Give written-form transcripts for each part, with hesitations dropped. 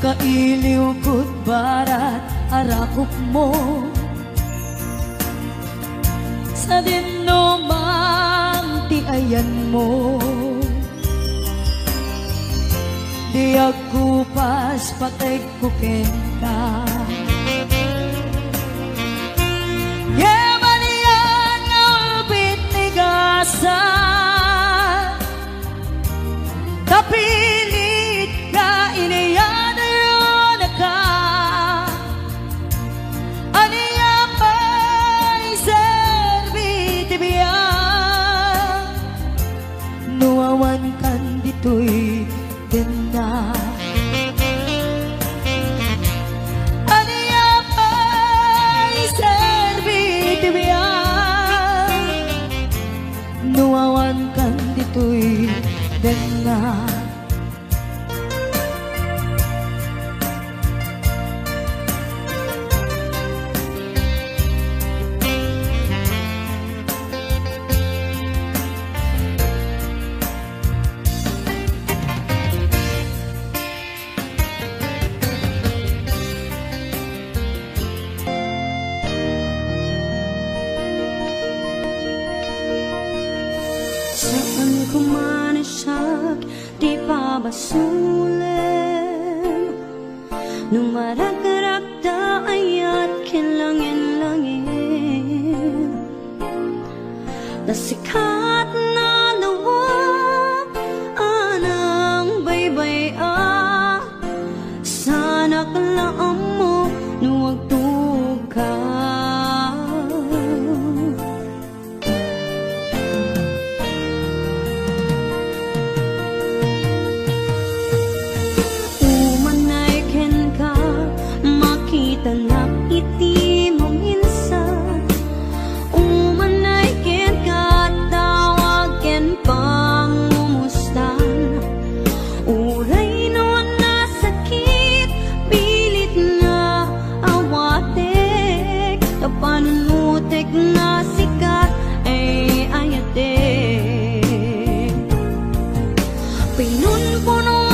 Kailiw ko't barat arakop mo sa dinumang tiayan mo. Di ako pas patay ko kenta Yamaniyan nga ulbit ni gasa kapilit ka iniyan no nuawan kan dito'y ganda. Aniya pa'y serbit biyan, nuawan kan dito'y ganda. Saan ko man siya di pabasulim, nung maragdaragda ayat kinlangin-langin, nasikat na lawak anang baybay sana kalaam mo nuwag tuka. Tanak iti mo minsan, umanay ken katawag ken pangumustan. Uray noon na sakit, pilit nga awatek, kapanunutek na sikat ay ayatek. Pinunpuno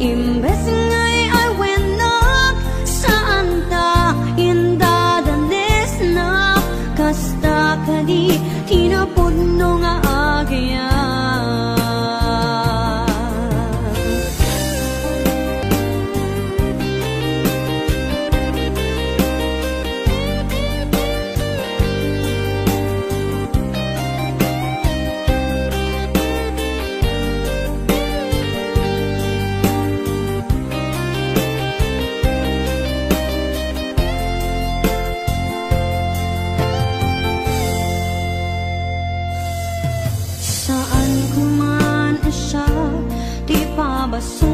imbes ngay ay wenak saan ta indadanes na kasta kadi tinapudno nga agyan. Saan ko man siya di pabasulim,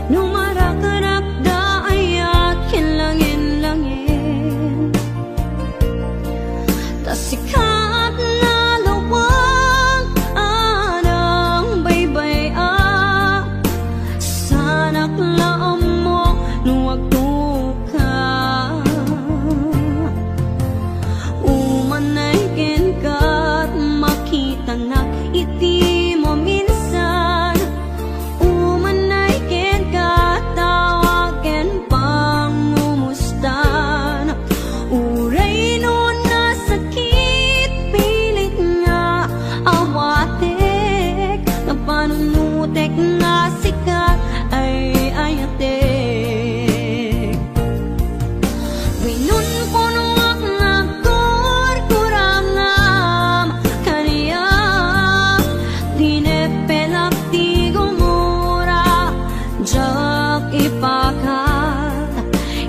nung maragdaragda ayat kinlangin-langin, tasikat na lawang anang baybay sana klaam mo nuwag tuka. Umanay ken tanak iti mo minsan, umanay ken katawag ken pangumustan. Uray noon na sakit, pilit nga awatek, kapanunutek na sikat ay ayatek. Winunpuno ipakat,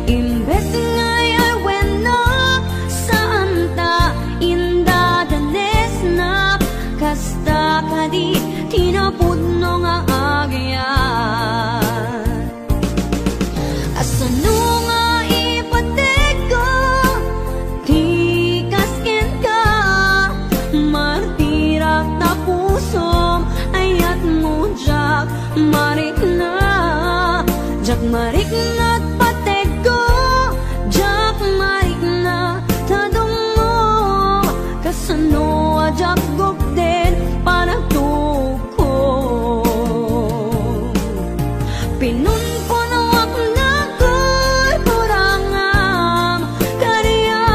imbes ngay ay wenak saan ta indadanes na kasta kadi tinapudno nga agyan. Asano nga ipatego di kasken ka, martirak na pusom ayat mo jak marik na. Jak marik na patego, jak marik na tadong mo, kasano jak gokden panagtuko. Pinunpunawak na kurangam kariya,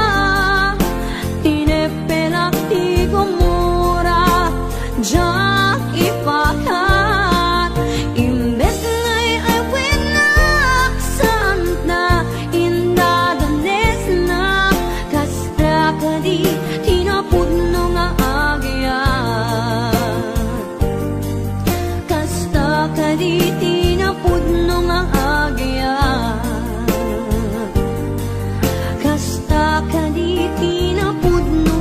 tinepelak ti gumura, jak ipakat, imbes ngay ay wenak sa kaditi na pudno nga agya, kasta kaditi na pudno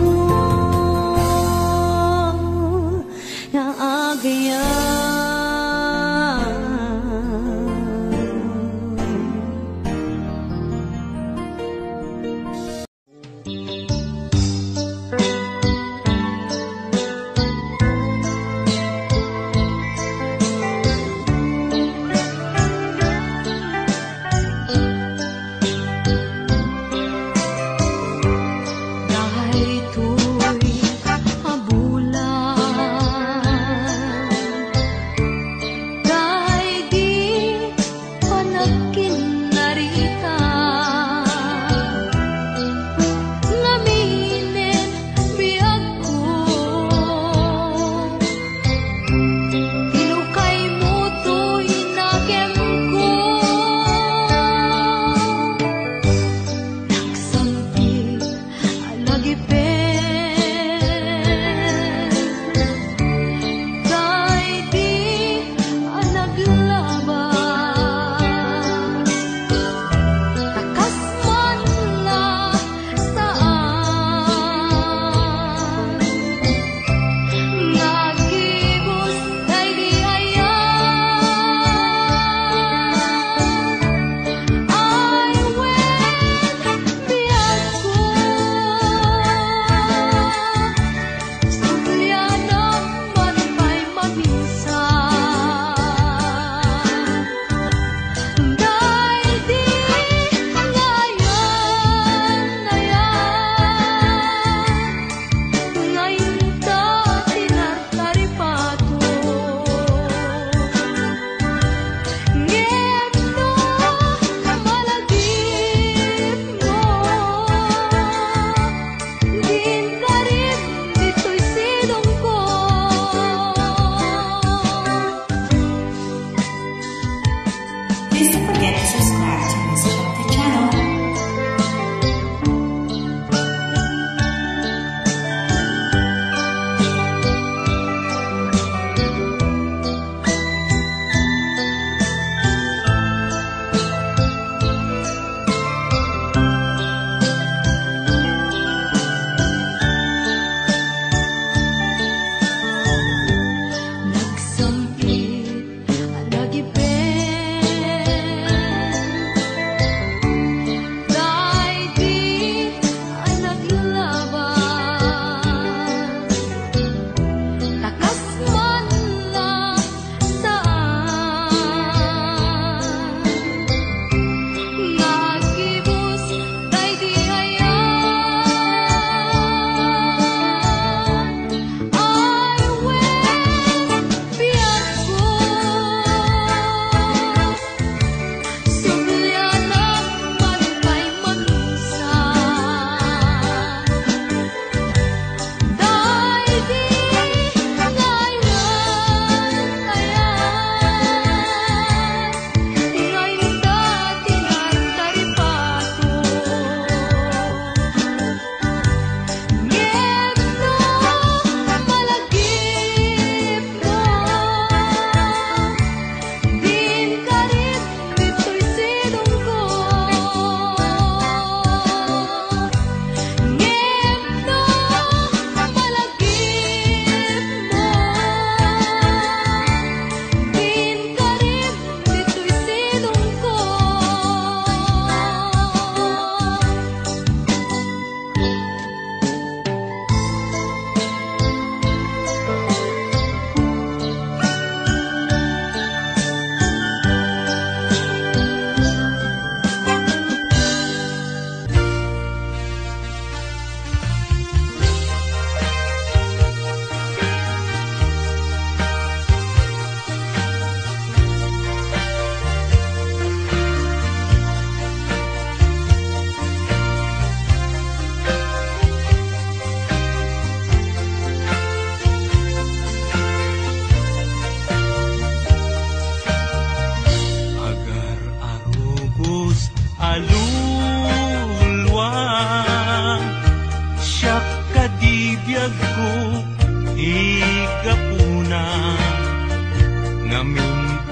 nga agya.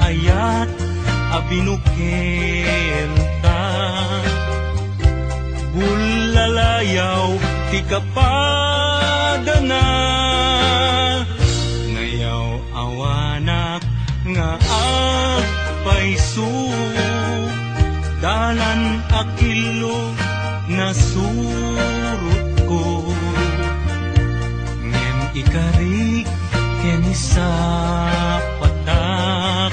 ayat abinukil ta. Bulalayaw ti kapadana, ngayaw awanak nga agpaisu. Dalan akilo na surut ko, ngem ikarik keni sa patak.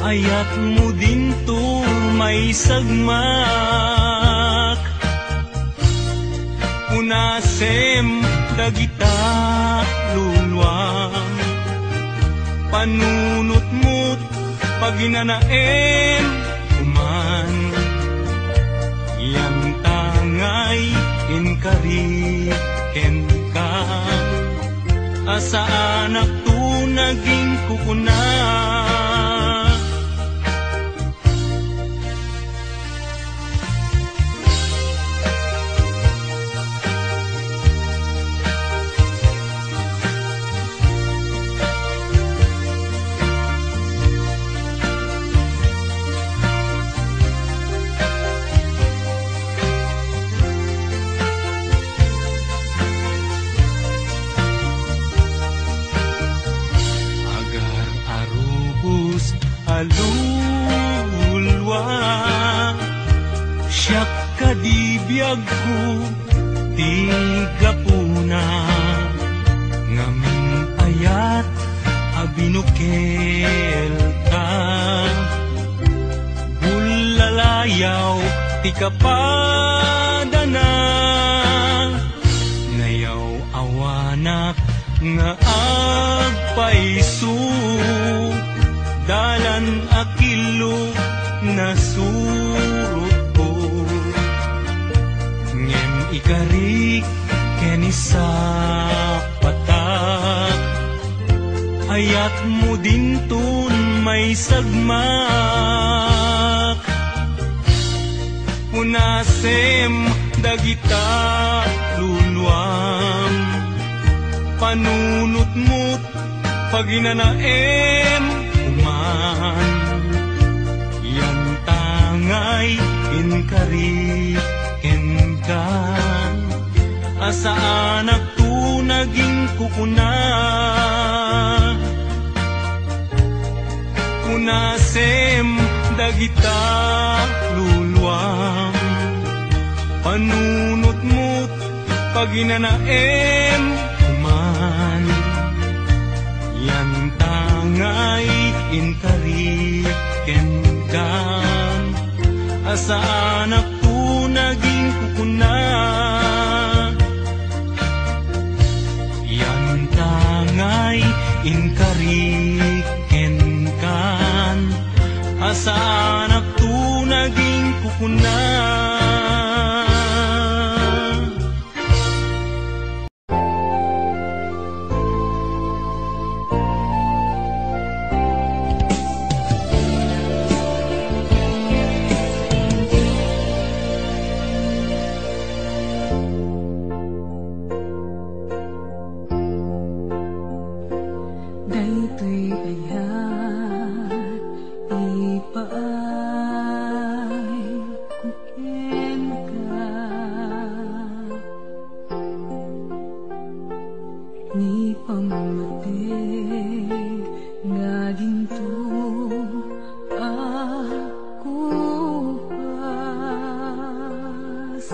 Ayat mo din to may sagmak, unasem dagita lulwang. Panunot mo't paginanaem kuman, yan tangay inkariken ka. Asa anak to naging kukuna, alulwa. Siyak kadibiyag ko di gapuna, ngamin ayat abinukel ka. Bulalayaw ti kapadana, ngayaw awanak nga agpaisu. Dalan akilo na surut ko, ngem ikarik keni sa patak. Ayat mo din tun may sagmak, unasem dagita lulwang. Panunot mo't paginanaem kuman, yan tangay inkariken ka. Asa anak to naging kukuna, unasem dagita lulwang. Panunot mo't paginanaem kuman, yan tangay inkariken ka. Asa anak to naging kukuna, yan tangay inkariken ka. Asa anak to naging kukuna. Daytoy ayat ipaay kuken ka, ni pamamate nga ginto ako pas.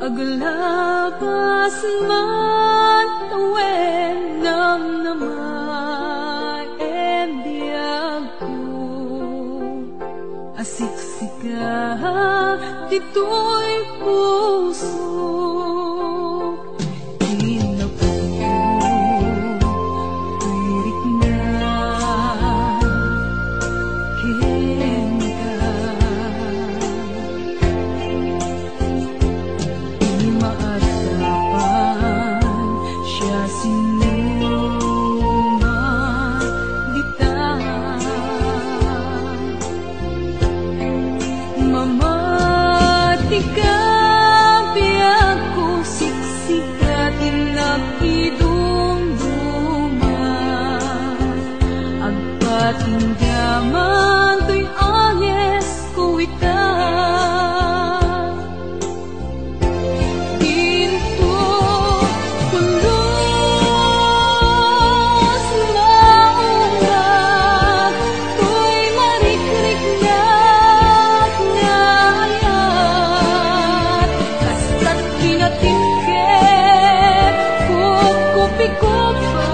Aglabas man awen namnamay ebiyag ko, asiksika dito'y puso. Mamati ka Agpatinggaman to'y anyes kuwitan. Pinto pulos maungat, to'y marikrik ngayat. Kasta't kinatiket, kukupi-kupa,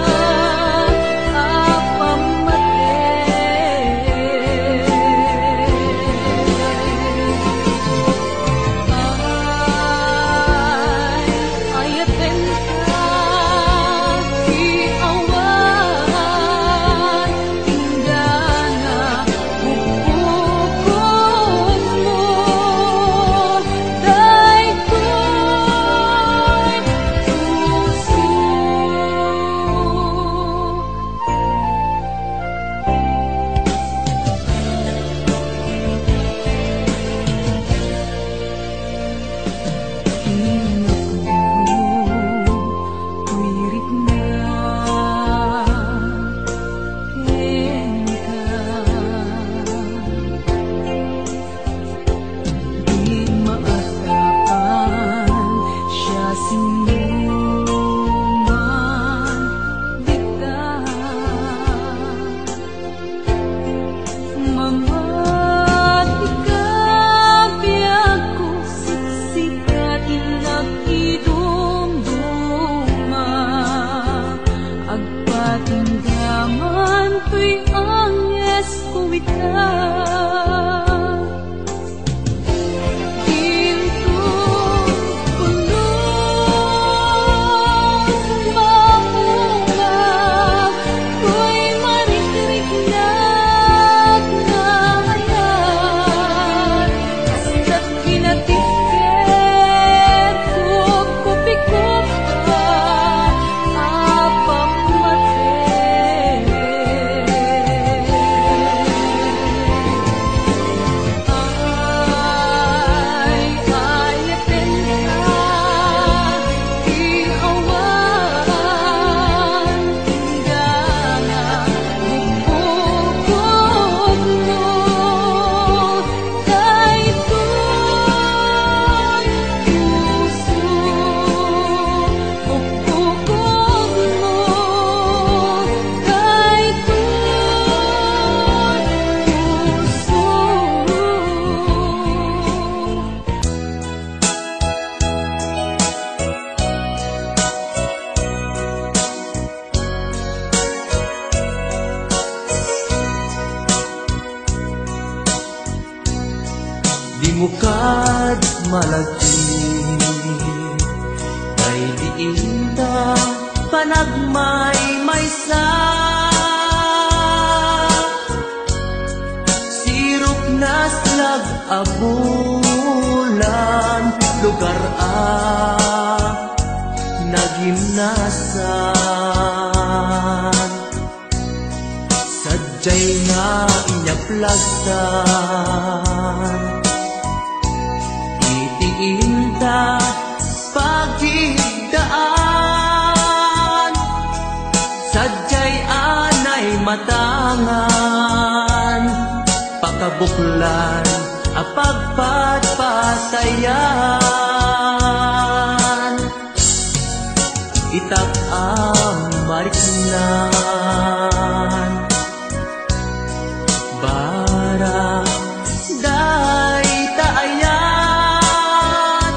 Mukad malagi kay diinda panagmay-maysa, sirup naslag abulan lugar nagimnasan, sadyay nga inyaplagtan itiinta pagigdaan, sadyay anay matangan pakabuklan apagpatpatayan, itak ang mariknan bara day taayat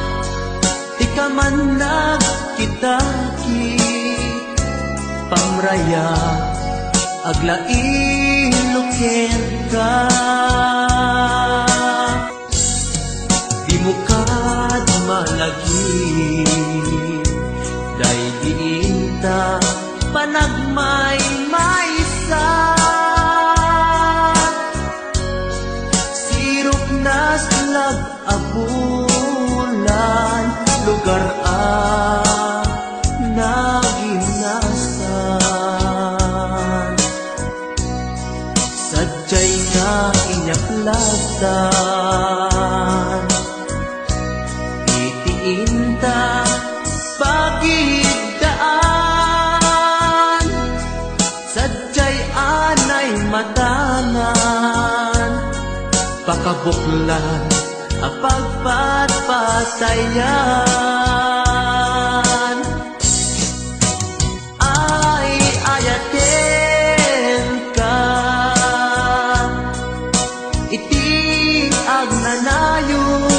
di ka man nagkitakit pamraya aglain ka di mukad malagi day diinta panagmay-maysa, sirup naslag abulan lugar nagimnasan, sadyay nga inyaplagtan itiinta pagigdaan, sadyay anay matanan pakabuklan apagpatpatayan ay ayaten ka iti agnanayon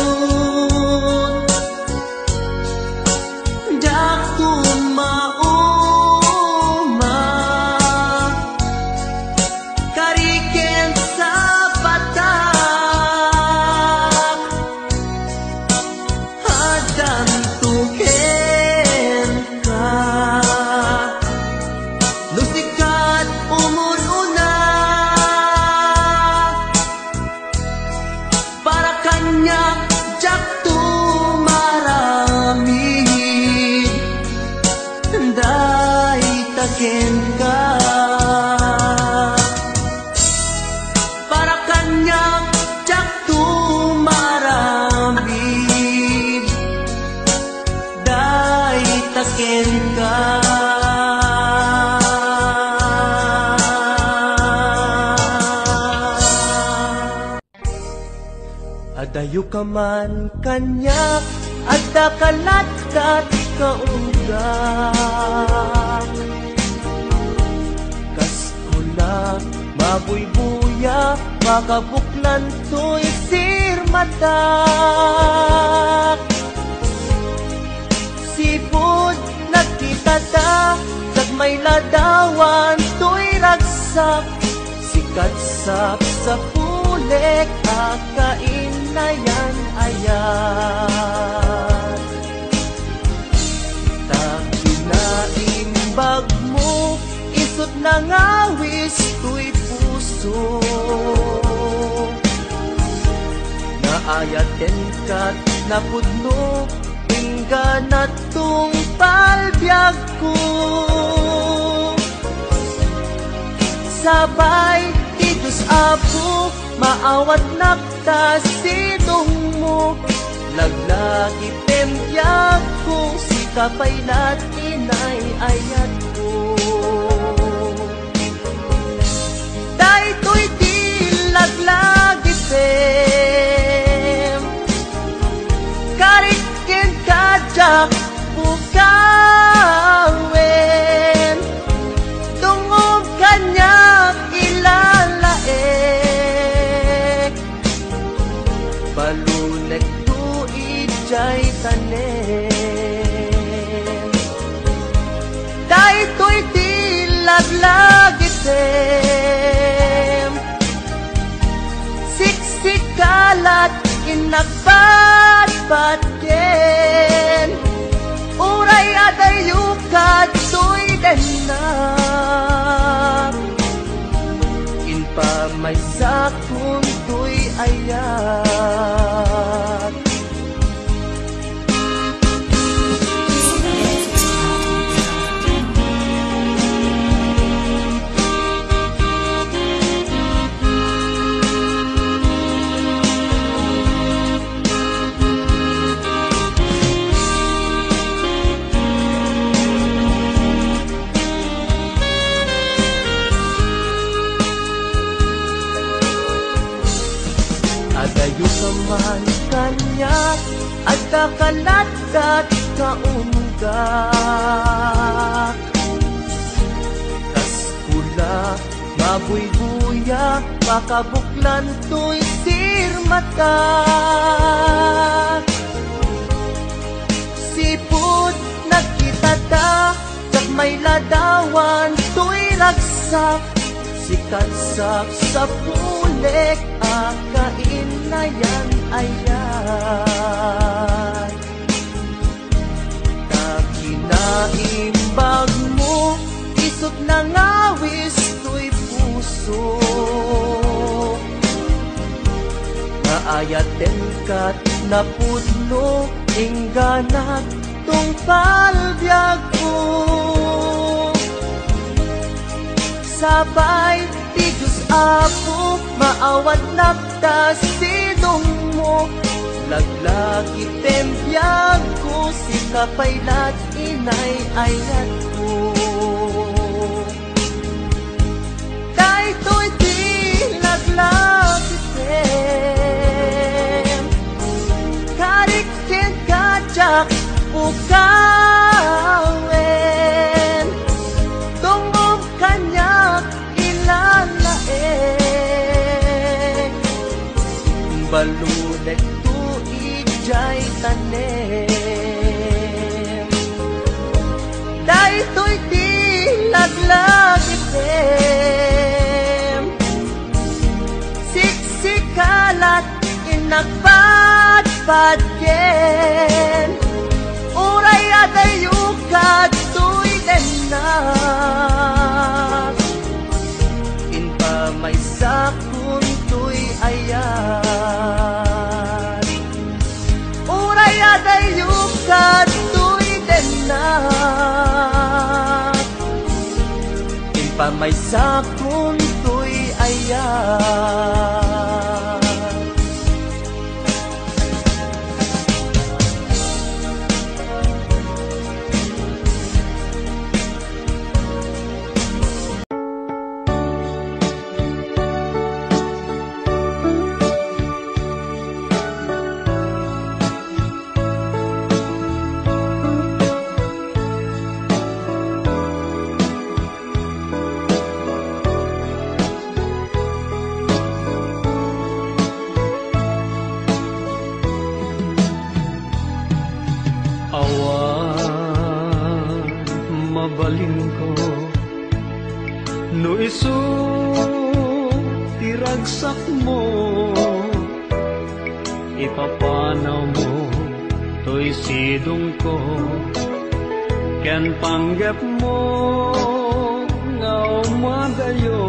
para kanyang jak tumaramid day taken ka adayo ka man kanyak adda kalatkat kaunggak mabuybuya, makabuklan to'y sirmatak sipod nagkitata may ladawan to'y ragsak sikatsap sa pulek akain na yan ayan takinaimbag mo isot na ngawis to'y puso naayaten ka't napudno hingga na tong palbiag ko sabay ti Diyos Apo maawat nakta sidong mo laglagi pembiyag ko si kapaylat inay ayat ko daytoy di laglagi pem karikin kajak bukawen tungog kanyak ilalaek balunek tu ijay tanen daytoy di laglagi pem siksikalat inagbatbatken uray adayukat to'y denak inpamay sakun to'y ayat adayo ka man kanyak at kakalatkat kaunggak kaskula mabuybuya makabuklan to'y sirmatak sipod nagkitata kag may ladawan to'y ragsak sikatsap sa pulek akain na yan ayan takinaimbag mo isot na ngawis to'y puso naayaten ka't napudno ingganat tong palbiag ko sabay ti Diyos Apo maawat nakta sidong mo laglagi tembiyag ko si kapaylat inay ayat ko daytoy ukawen tungog kanyak ilalaeng balunek tuig jay tanem daytoy di laglag item siksikalat inagpadpadyen uray adayukad tuy denak inpa may sakun tuy ayan uray adayukad tuy denak inpa may sakun tuy ayan. mabalin ko no isu tiragsak mo ipapanaw mo to'y sidong ko ken panggap mo nga umagayo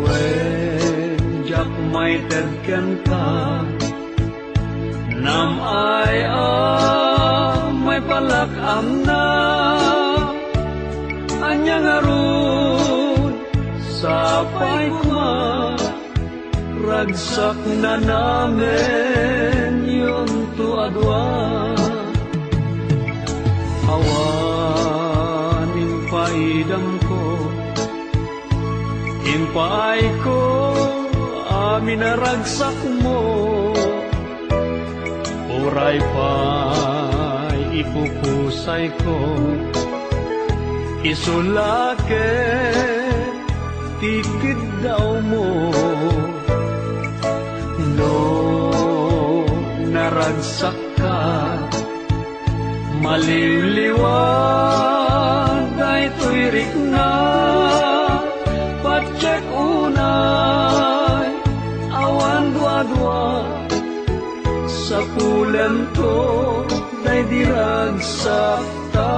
when jak may tedken ka nam ay may palakam na anyang arun sapay kuma ragsak na namin yung tuadwa awanin paidam ko impaay ko amin na ragsak mo uray pa'y ipupusay ko isulake tikid daw mo no naragsak ka maliliwag ay tuirik na patsek unay awan dua-dua sa pulan to day diragsak ta.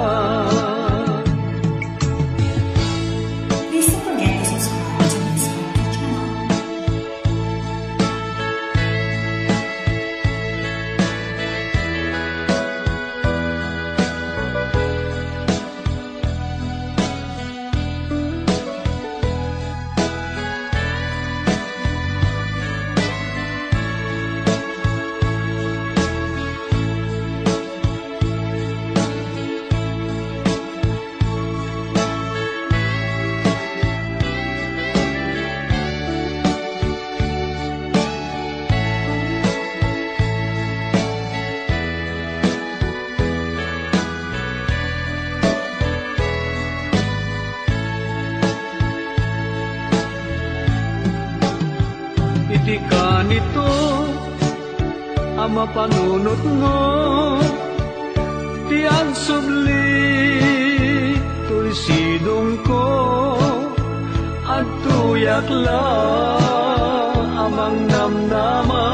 Please don't forget to subscribe to this channel. Iti ka nito ama panunot mo tiang subli tuy sidong ko at tuyak la amang namnama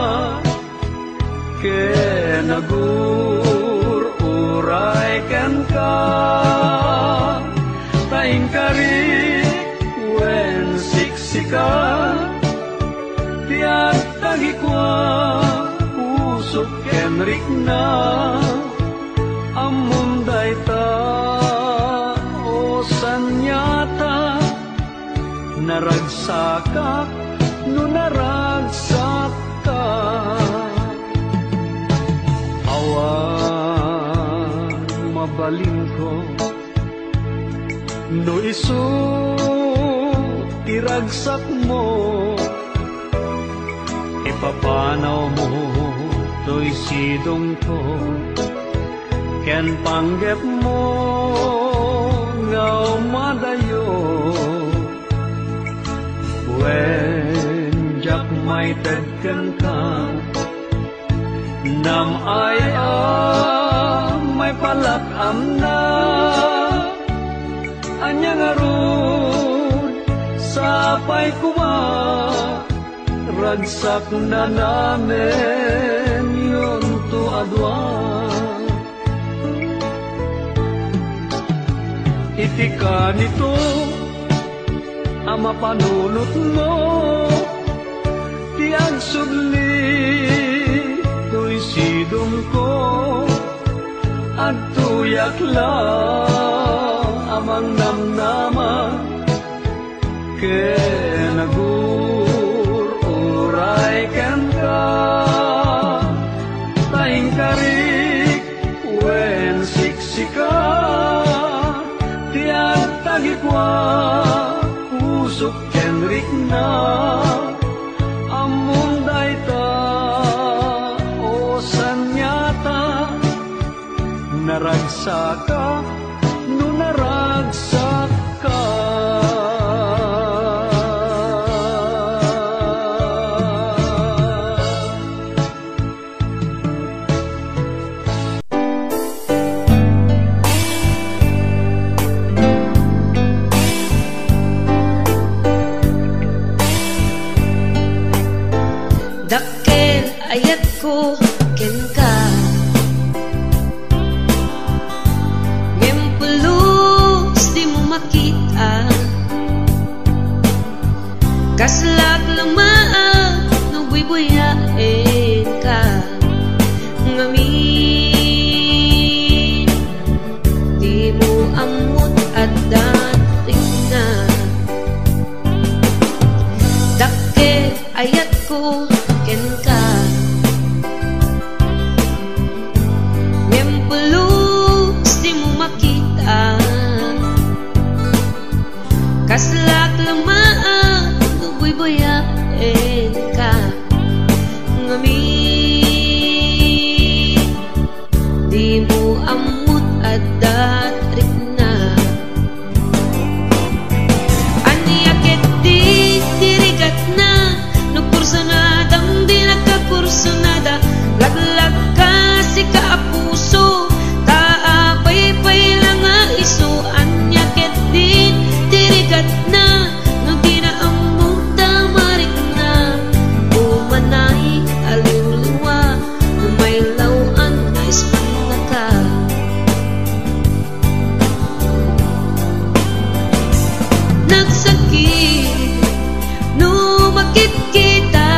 ke nagur uray ken ka taing kari wen siksika tiyak tagikwa usok kenrik na amunday ta o sanyata naragsakak no naragsak ka awan mabalin ko no isu tiragsak mo ipapanaw mo to'y sidong ko ken panggep mo ngaw madayo wen jak may tedken ka nam ay may palak amna anya ngarud sapay kuma ragsak na namin yun to adwa itika nito ama panunot mo tiag sudli to'y sidong ko at tuyak lang amang namnama kenagururay ken ka taing karik wen siksika tiag tagikwa pusok kenrik na among dayta o sanyata naragsaka no naragsaka dakkel ayat ko ken ka ngempulus di mo makita kaslak lamaan no buy-buyain ka ngamin di mo amot at dating na dakkel ayat ko ken ka ngempulus di mo makita kaslak lamaan no buy-buyain ka ngamin di mo amot at datrik na aniyak di dirigat na kursunadang di nagkakursunada laglag ka si kaapuso taapay-pay lang nga iso anyaket din dirigat na no di na among tamarik na umanay aliw-liwa no may lawan na ispan ka nagsakit no makikita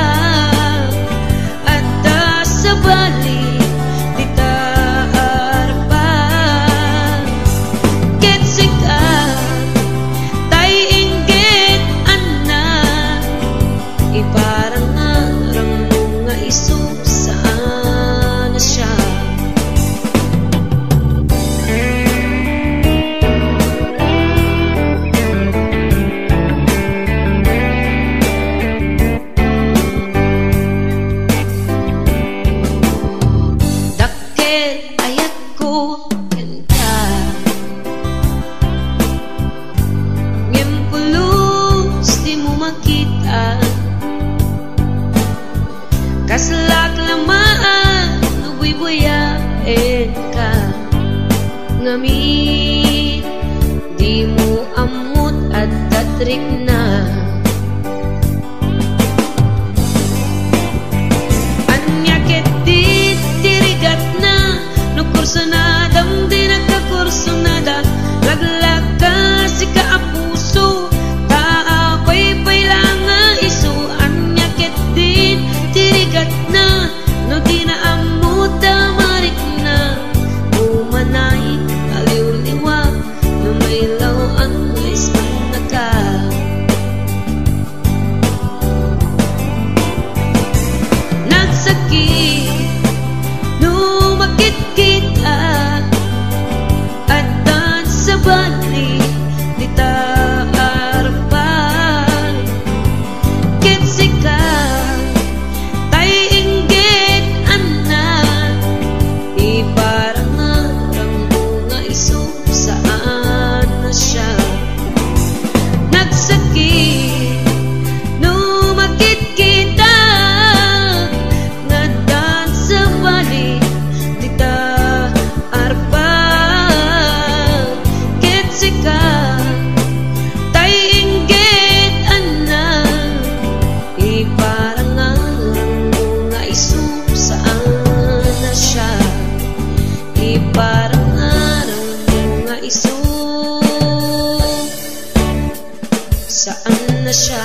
kaslak lamaan no buy-buyain ka ngamin di mo amot at datrik na anyaket di dirigat na no kursunadang di nagkakursunada laglag ka si kaapuso taapay-pay lang nga iso anyaket din dirigat na no di na amot tamarik na umanay aliw-liwa no may lawan na ispan na ka saan na siya?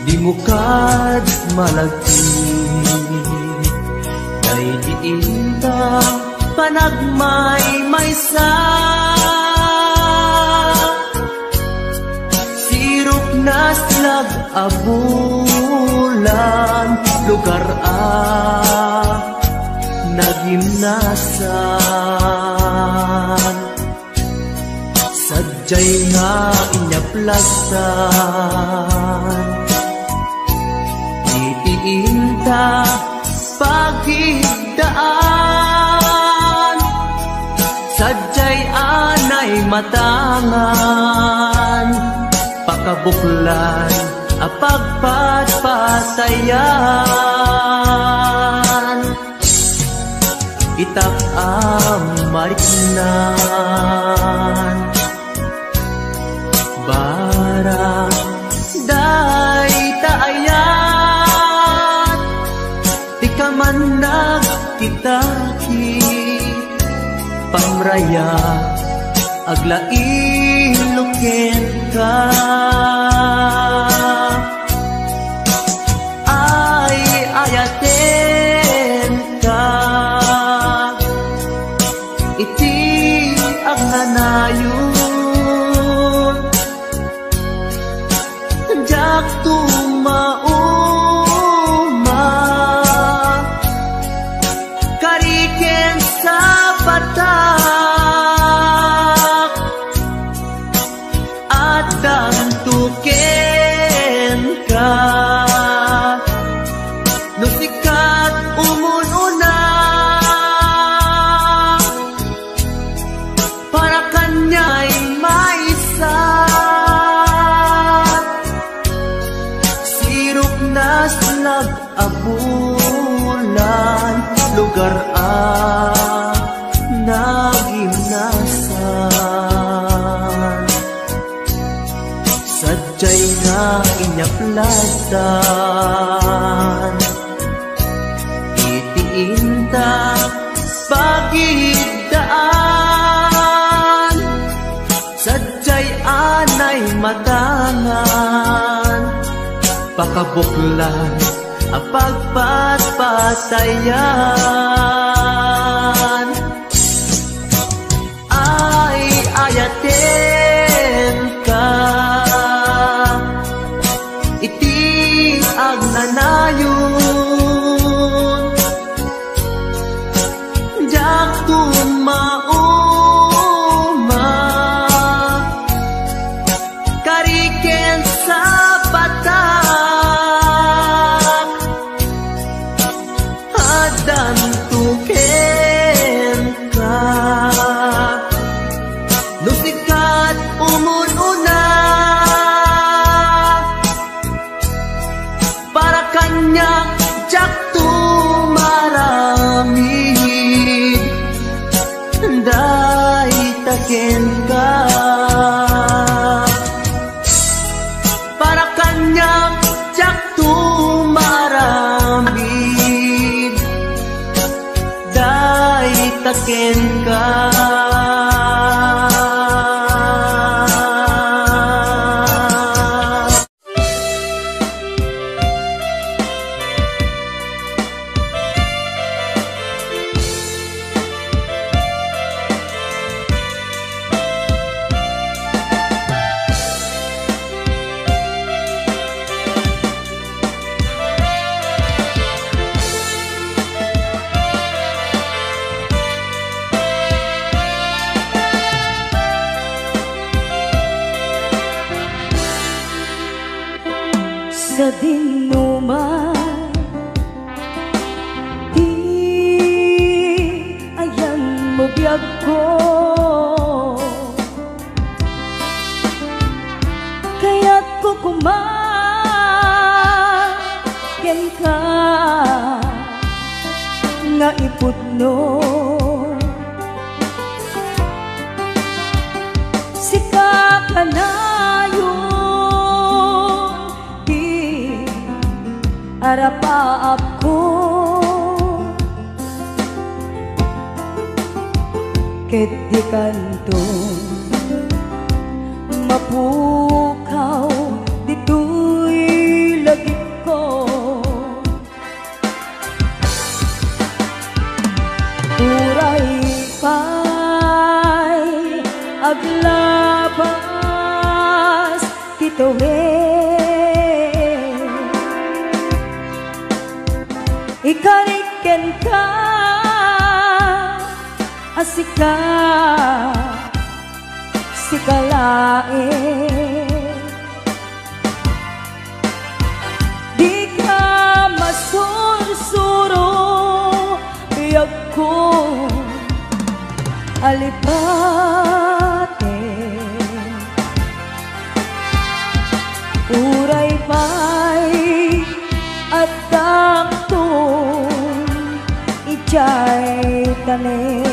Di mo kad malagti kay diinta panagmay maysa sirok na slag abulan lugar nagimnasan sadyay nga inyaplasan itiinta pagigdaan sadyay anay matangan pakabuklan apagpatpatayan itak mariknan barang day taayat di ka man nagkitaki pamraya aglain ka ay ayaten ka iti ang nanayon jak tumauma kariken sa patak at dantuken ka nusikat umununa para kanya'y maisa sirok na slag abulan lugar nagimnasan sadyay nga inyaplasan itiinta pagigdaan sadyay anay matangan pakabuklan apagpatpatayan ay ayaten ka iti agnanayon jak tumauma kariken sa patak adantuken ka nusikat umununa para kanya jak tumaramid day taken ka para kanya jak tumaramid day taken ka sa dinuman di ayan mo biyag ko kaya't kukumaken ka nga ipudno arapaap ko ket di kanto mapukaw dito'y lagip ko uray pa'y aglabas titowe ikariken ka asika sikalae di ka masursuro biyag ko alipate uray pa'y at daktong ijay tanin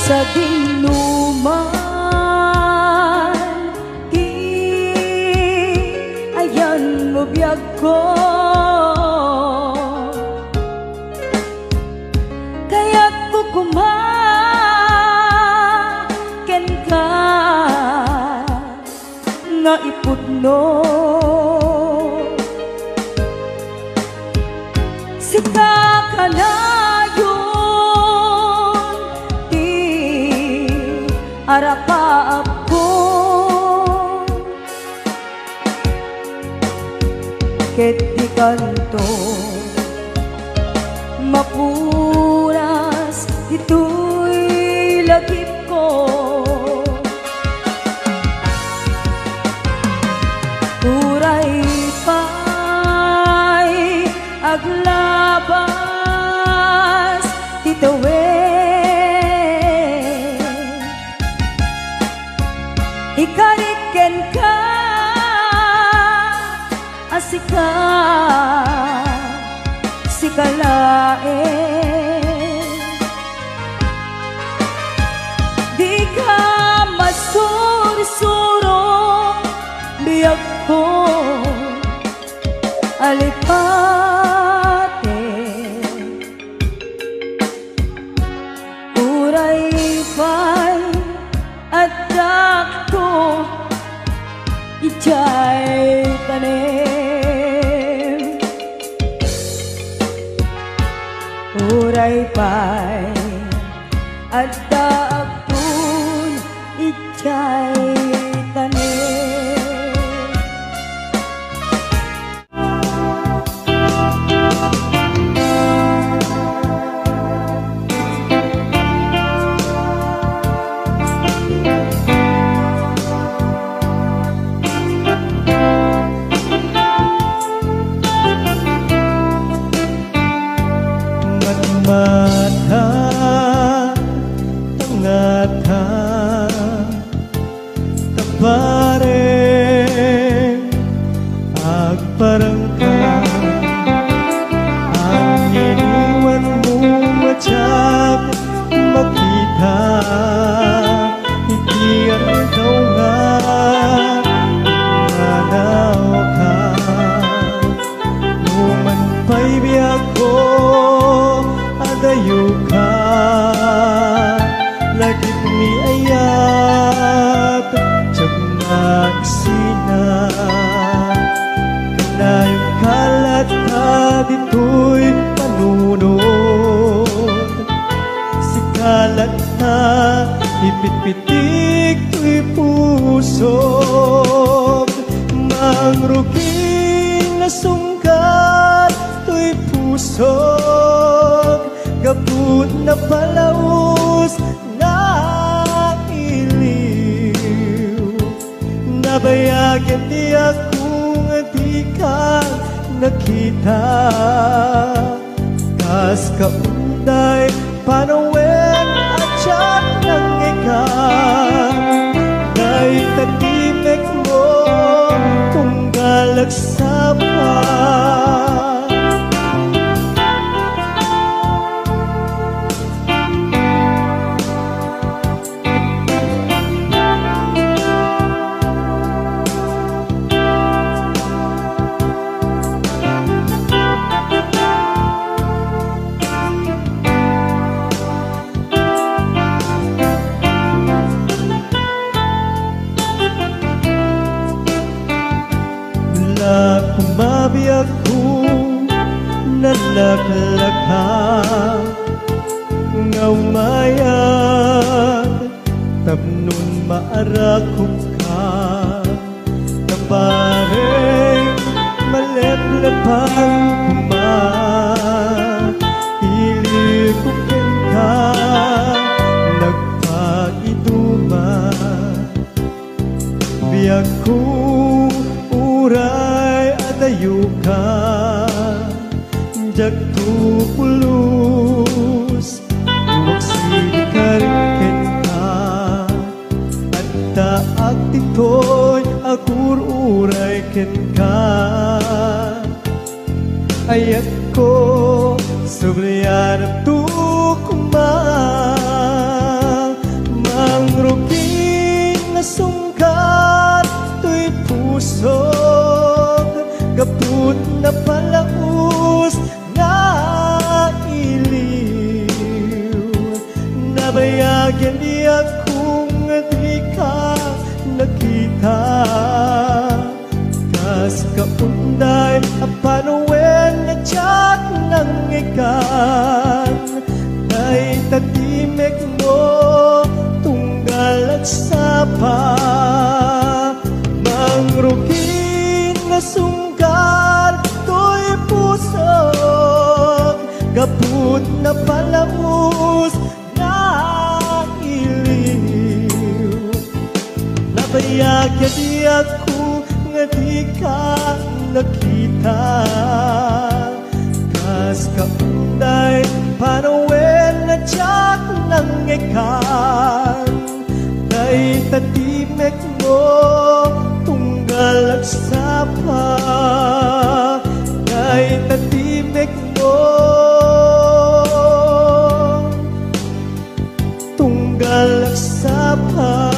sa dinuman di ayan mo biyag ko kaya't kukumaken ka nga ipudno sika ka na arapaap ko ket di kanto mapuras dito'y lagip ko uray pa'y aglabas titawe ikariken ka asika sikalae di ka masursuro biyag ko alipate uray pa'y at dakto ijay tanim uray pa'y at dakto ijay tanim mata tengata tabareng agparangka ang iniwan mo matyak makita ikiyan daw nga nanaw ka numan pa'y biyag ko adayo ka lagip ni ayat tiyag nagsina kanayong kalat ka dito'y panunod si kalat kita ipitpitik to'y puso mangruging na sungkat to'y puso gapud na palaos na iliw nabayagan di akong di ka nakita kas kaunday panawin at siyak ng ikaw na'y tatimek mo tunggal agsapa Kumabiyak ko nalaklaka ngaumayag tapnon maarakop ka kabareng maleplepang ilikupin ka nagpag-iduma biyak ko uray adayo ka jagto pulus magsilikarken ka at taag titoy agur uray ken ka ayat ko sobriyan tukma mangruging na sungkat to'y puso gapud na palaos na iliw nabayagan di akong di ka nakita kas kaunday apanawin na tiyak ng ikan na'y tatimek mo tunggal at sapa mangruging na sungkal to'y pusok gapud na palaos na iliw nabayagan di ako nga di ka nakita kas kaunday panawin na tiyak ng ikan na'y tatimek mo tunggal at sapa na'y tatimek mo tunggal at sapa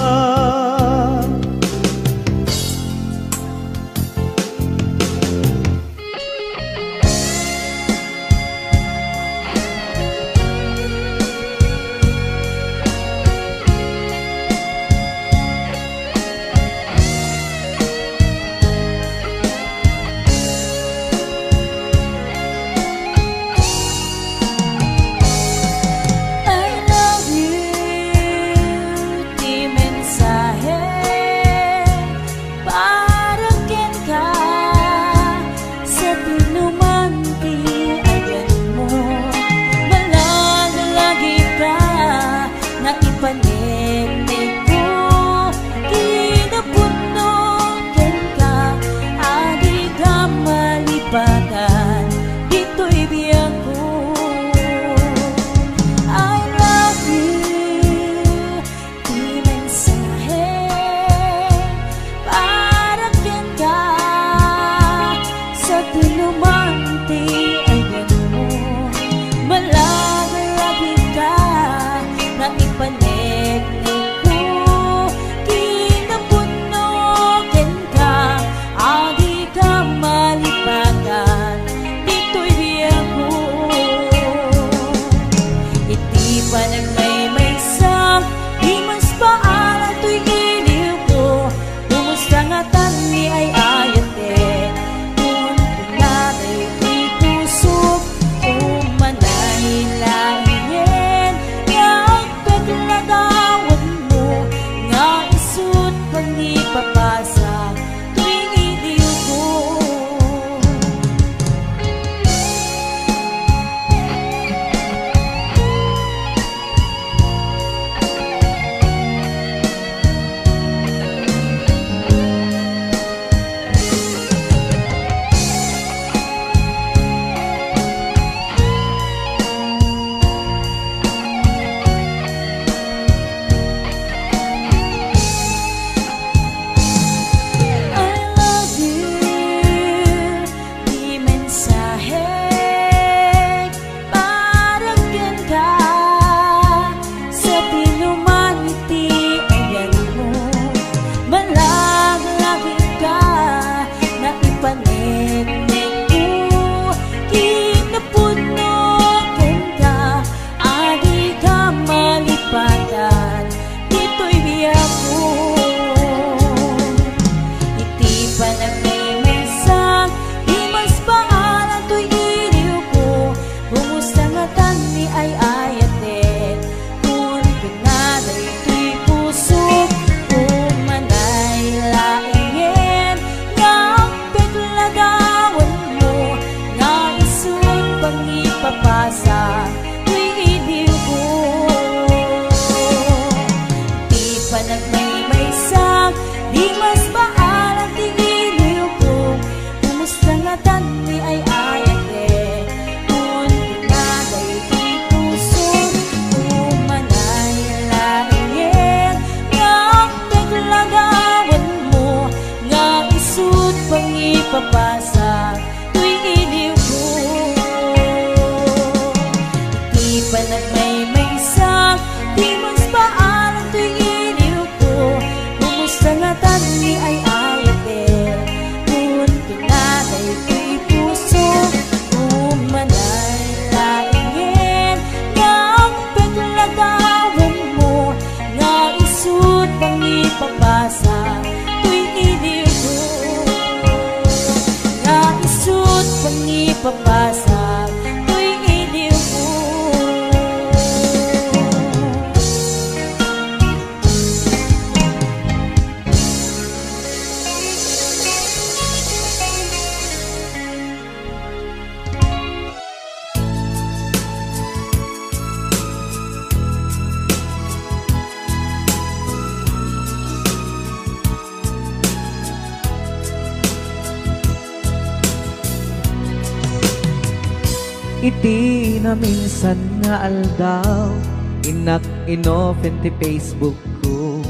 iti na minsan nga aldaw, inak inofen ti Facebook ko.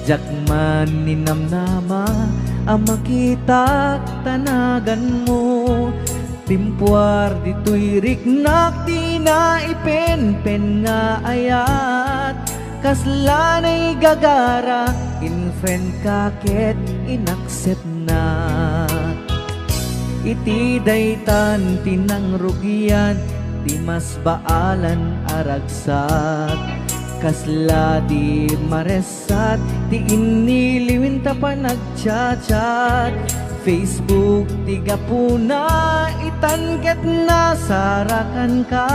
Jak man ninamnama ang makitak tanagan mo. Timpuar dito'y riknak di na ipen-pen nga ayat. Kaslanay gagara in friend kaket inaccept na. Iti daytan tinang rugian di mas baalan aragsat. Kasla di maresat ti iniliwin ta pa nagchat-chat. Facebook tiga puna itanket na sarakan ka.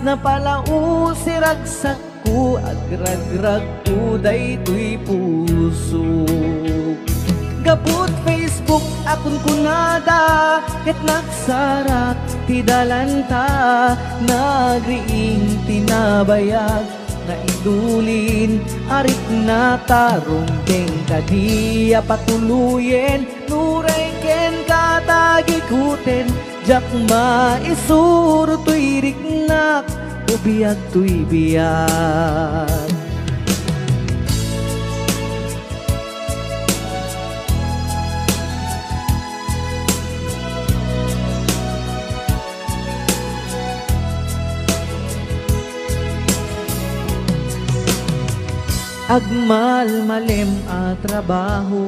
Napalau si ragsak ko agrag-rag ko daytoy puso. Gaput Facebook akon kunada ket nagsarak ti dalanta. Nagriing tinabayag na idulin arik na tarumbeng kadiya patuluyen. Nuray ken katagikuten jak maisuro to'y riknak ubiyag to'y biyag. Agmal malem a trabaho,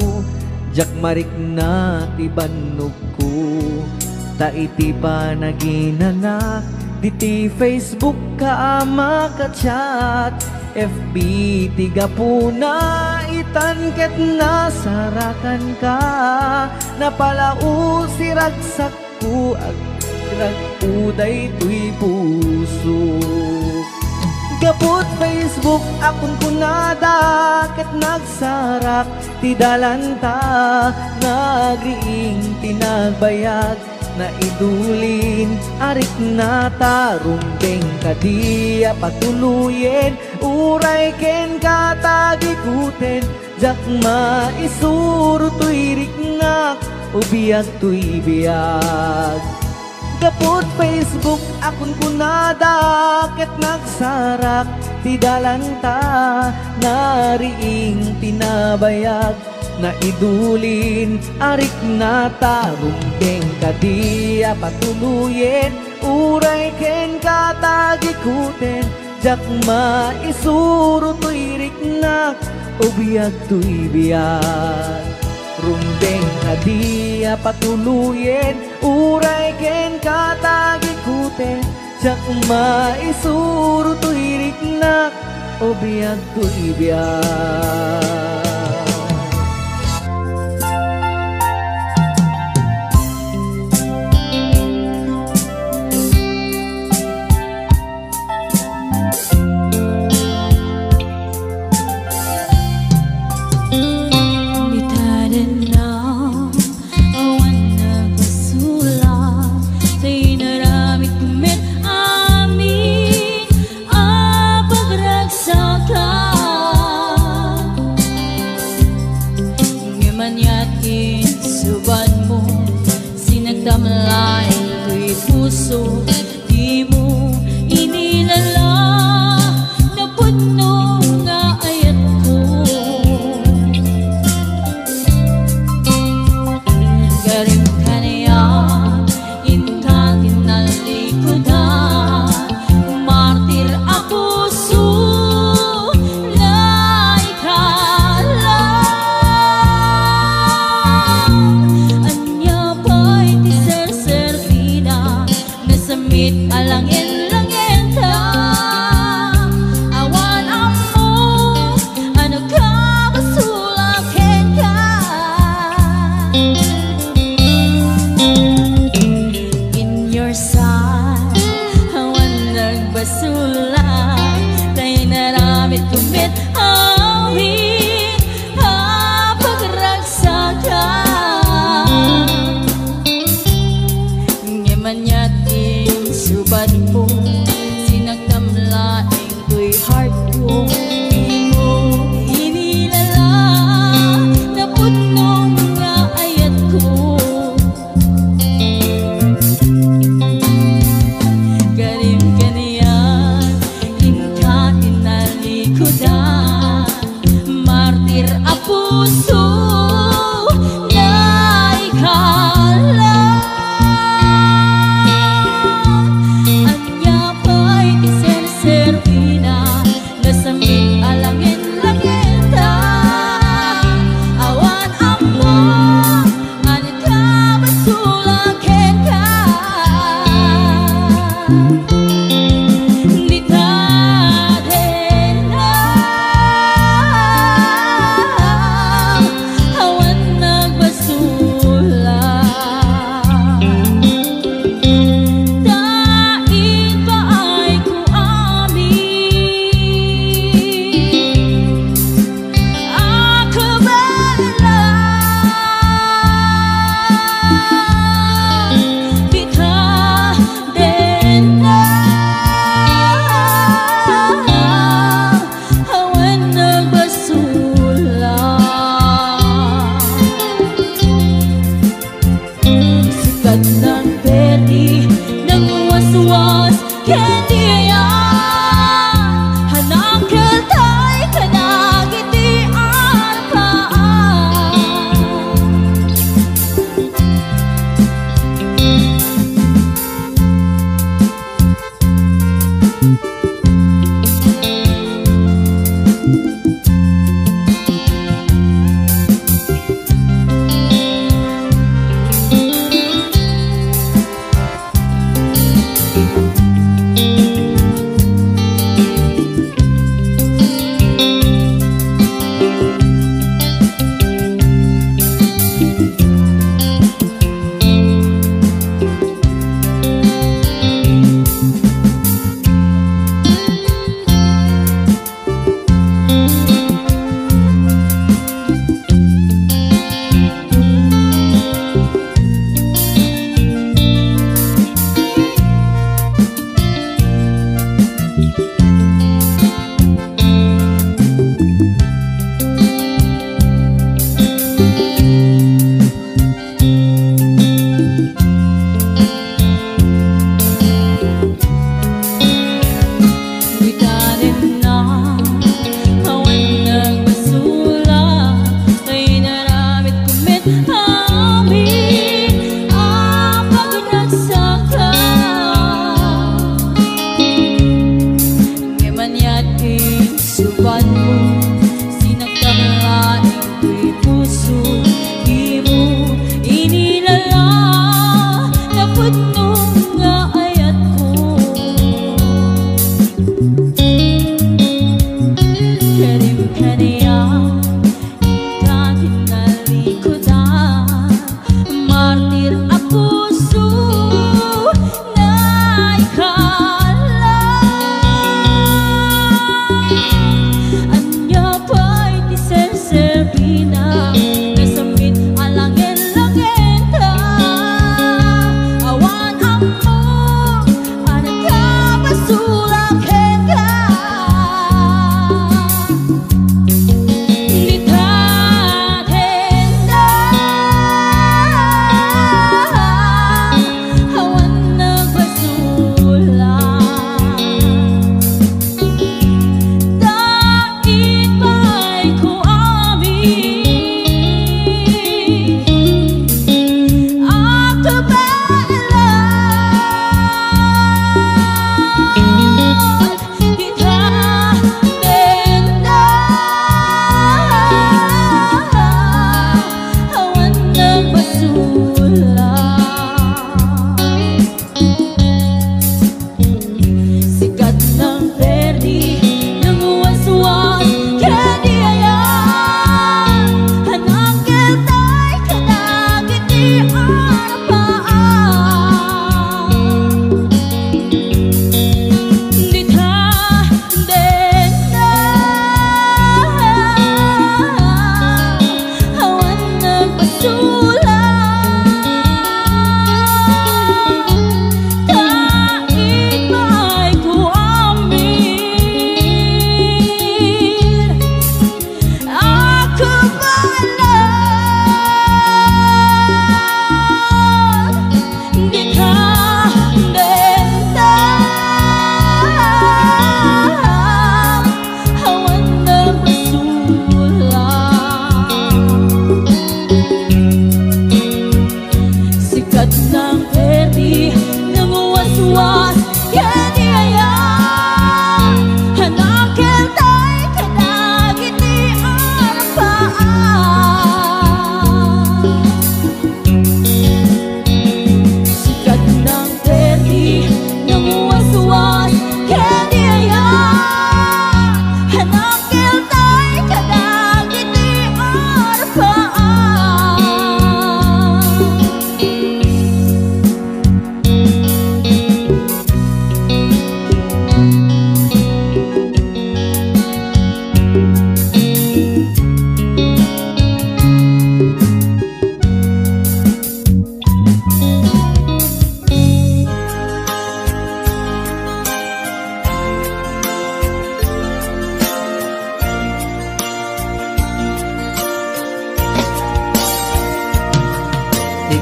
jak marik na ti bannog ko. Ta iti pa naginanak, diti Facebook ka makachat. FB tiga puna itanket na sarakan ka. Napalau si ragsak ko agrag uday to'y puso. Gaput Facebook akon kunada ket nagsarak ti dalanta. Nagriing tinagbayag na idulin arik na tarumbeng kadiya patuluyen. Uray ken katagikuten jak maisuro to'y riknak ubiyag to'y biyag. Gaput Facebook akon kunada ket nagsarak ti dalanta. Nariing tinabayag na idulin arik na tarumbeng kadiya patuluyen. Uray ken katagikuten jak maisuro to'y riknak ubiyag to'y biyag. Rumbeng kadiya patuluyen. Uray ken katagikuten jak maisuro to'y riknak ubiyag to'y biyag. Damlay ko'y puso, di mo inilala na puno nga ayat ko. Garim ka niya, intatin na likodan. Martir ako sulay ka lang. Anya pa'y ti serservina na samit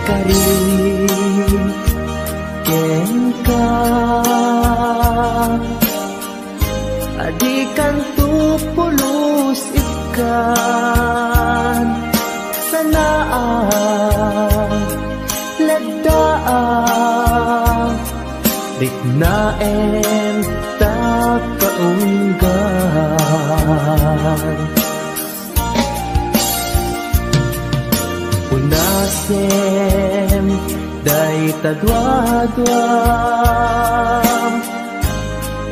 kari ken ka adikan tu pulos ikan sanaan lagdaan riknaen ta kaunggan unasem day tadwadwam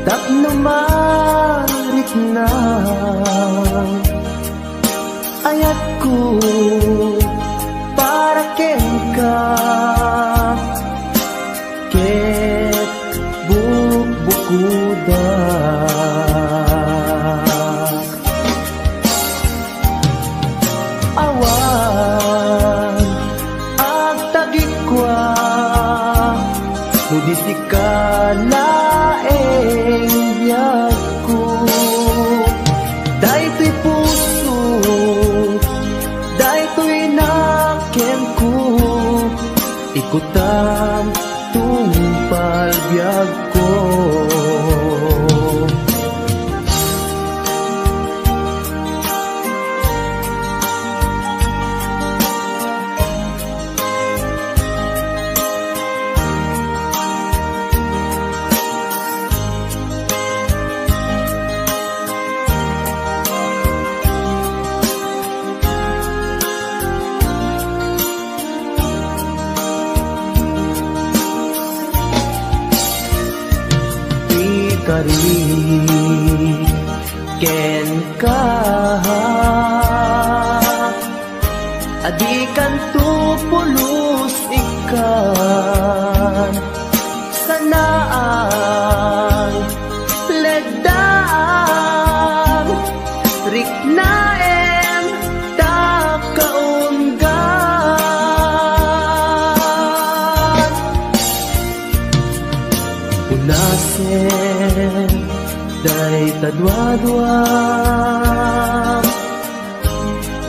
tapno mariknam ayatku para kenka ket bukuda awan ang tagikwa nudisi ka laeng biyagko daytoy puso daytoy nakemko ikutam tungpal biyagko kari ken ka adikan tu pulos ikan sanaan ledaan riknaen ta kaunggan unasen day tadwadwam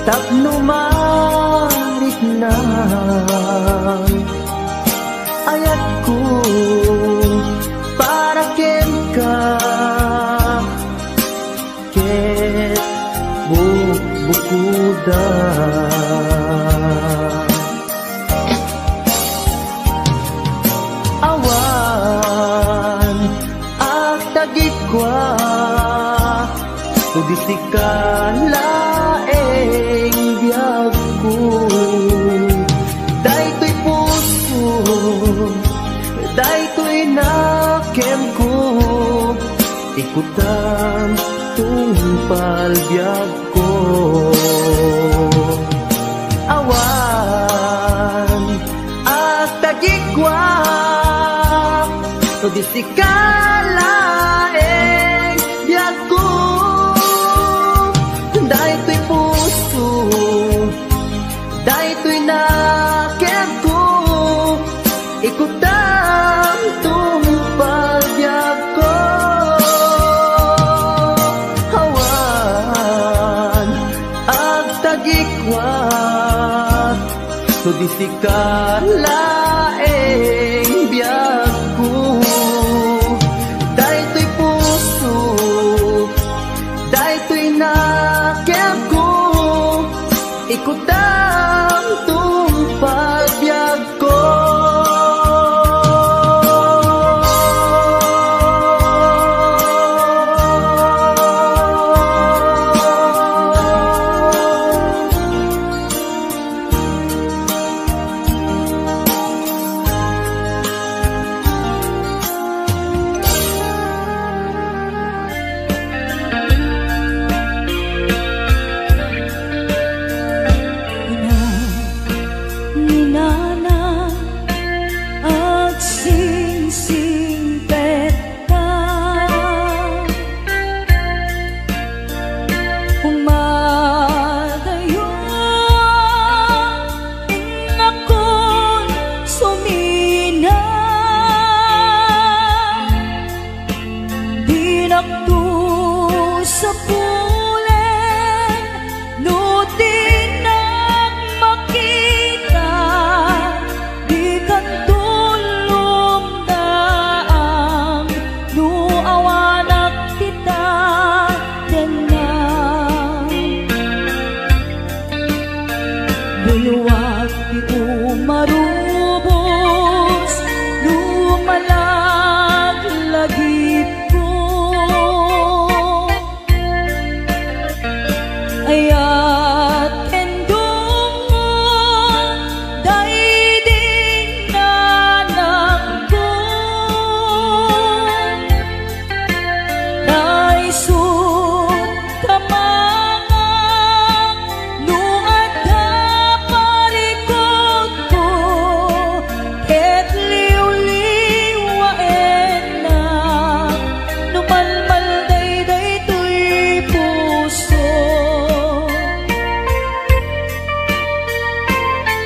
tapno mariknam ayatku para kenka ket bukuda awan ang tagikwa tudisi ka laeng biyagko daytoy puso daytoy nakemko ikutan tungpal biyagko awan at tagikwa tudisi ka laeng biyagko daytoy puso daytoy nakemko ikutam tungpal biyagko awan ag tagikwa tudisi ka laeng biyagko daytoy puso daytoy nakemko ikutam tungpal biyagko daigdig nanang ko naisud kamanga nuad ka parikot ko ket liw-liwaen na numalmal dayday to'y puso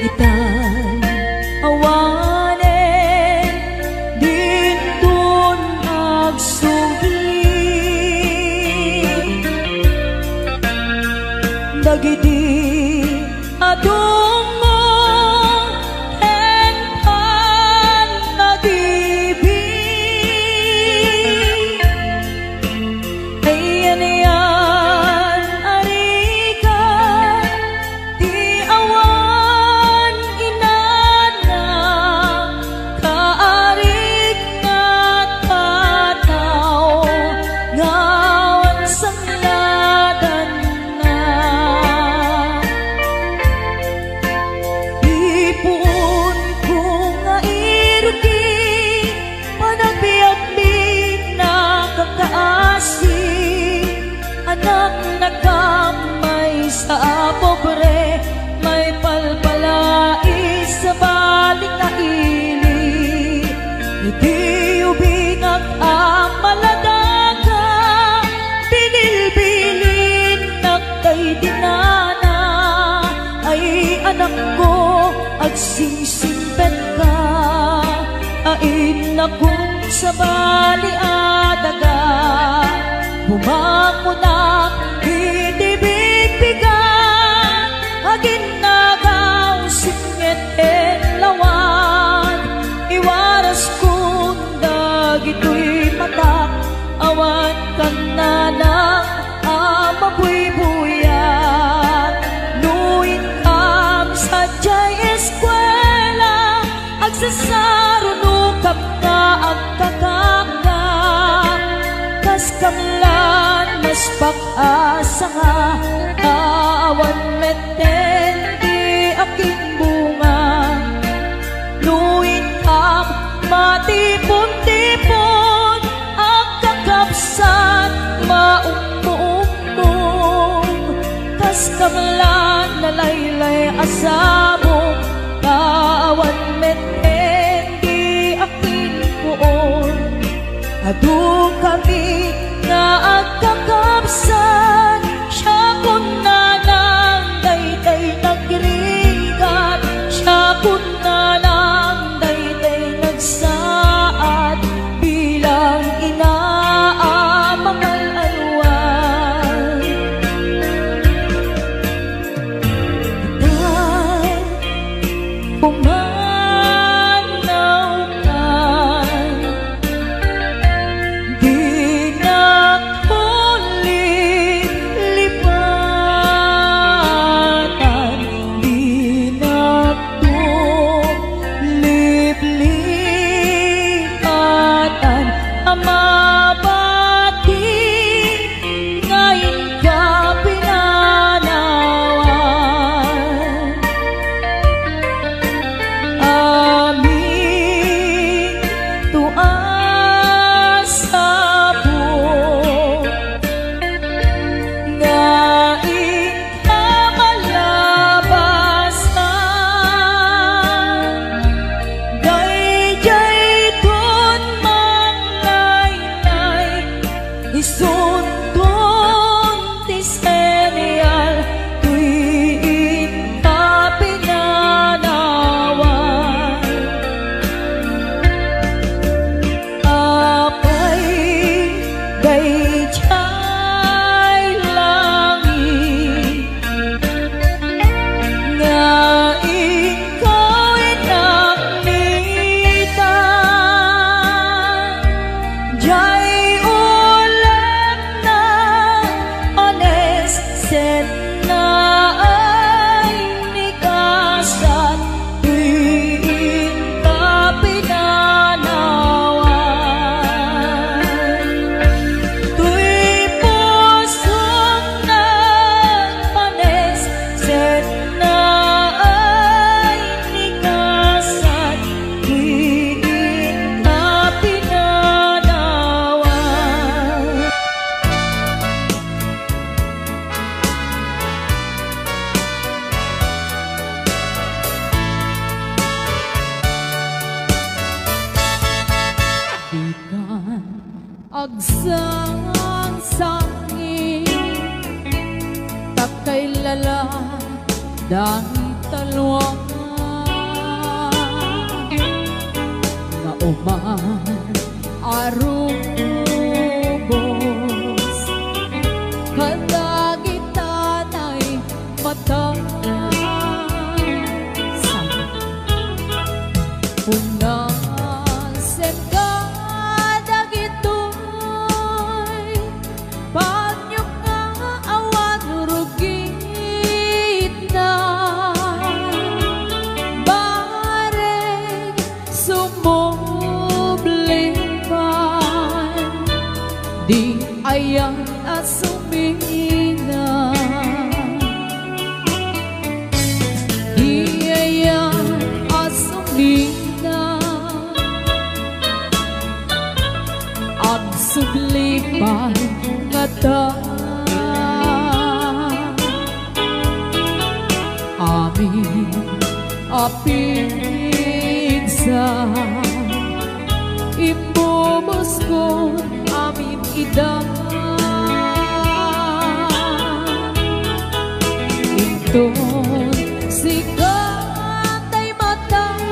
itan awanen dintun agsugli dagiti adung mo ken pan nagibig ayan yan arikan di awan inana kaarik na tataw ngawan sangladan na ipon ko nga irugi panagbiagmig na kakaasi anak na kamay sa pobre may palpalai sa balik na ili iti ubingag ang maladaga binilbilin nagkay dinana ay anak ko agsingsingpet ka ain na kung sa bali adaga bumangon na itibigbigan agin nagaw singit en lawan iwaras kung dagito'y matak awan kan na ng amabuybuyan nuin kam sa jay eskwela agsasarunukap na ang kakanga kas kamlan mas pag-asa nga awan meten di aking bunga nuin kam matipon-tipon ang kakapsan maumbo-umbong kas kamlan nalaylay asabong awan meten di aking puon adu kami nga agkakapsan siya kun nanang dayday nagrigat siya kun nanang dayday nagsaad bilang inaamangal alwan itan pumanaw kan di nakulit lipatan di nakulip-lipatan amabati ngayon ka pinanawan Pagsang-sangi takay lala dahil talwa na uman arubos kadagitan ay mata punasen ka dagitoy panyok nga awan rugit na bareng sumublipan di ayan asumina di ayan asumina ang sublipan nga ta amin apigsa ibubos ko amin idang inton sikatay matay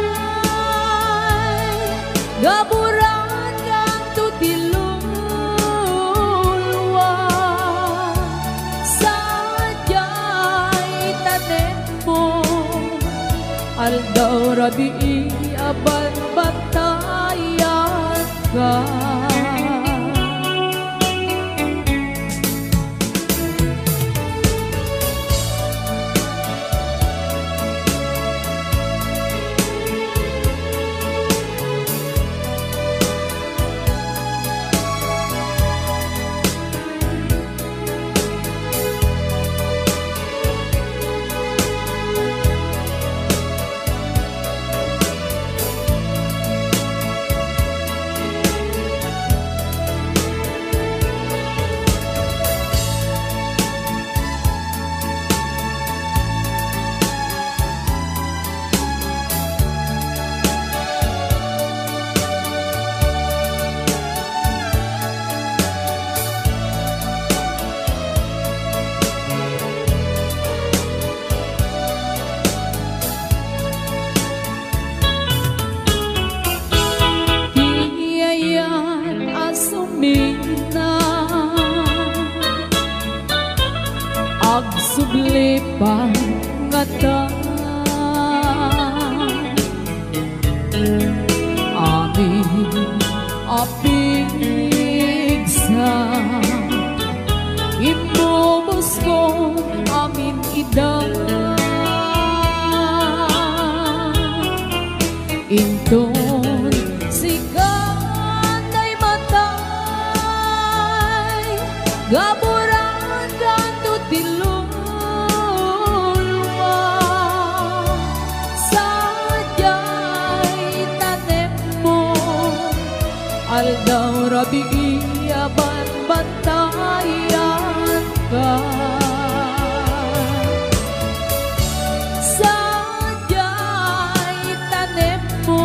gaburan kang tutilulwa sadyay tanem mo aldaw rabi aban batayan ka sublipan nga ta amin apigsa ibubos ko amin idang inton sikatay matay gaburan kan tutilulwa sadyay tanem mo aldaw rabi aban batayan ka sadyay tanem mo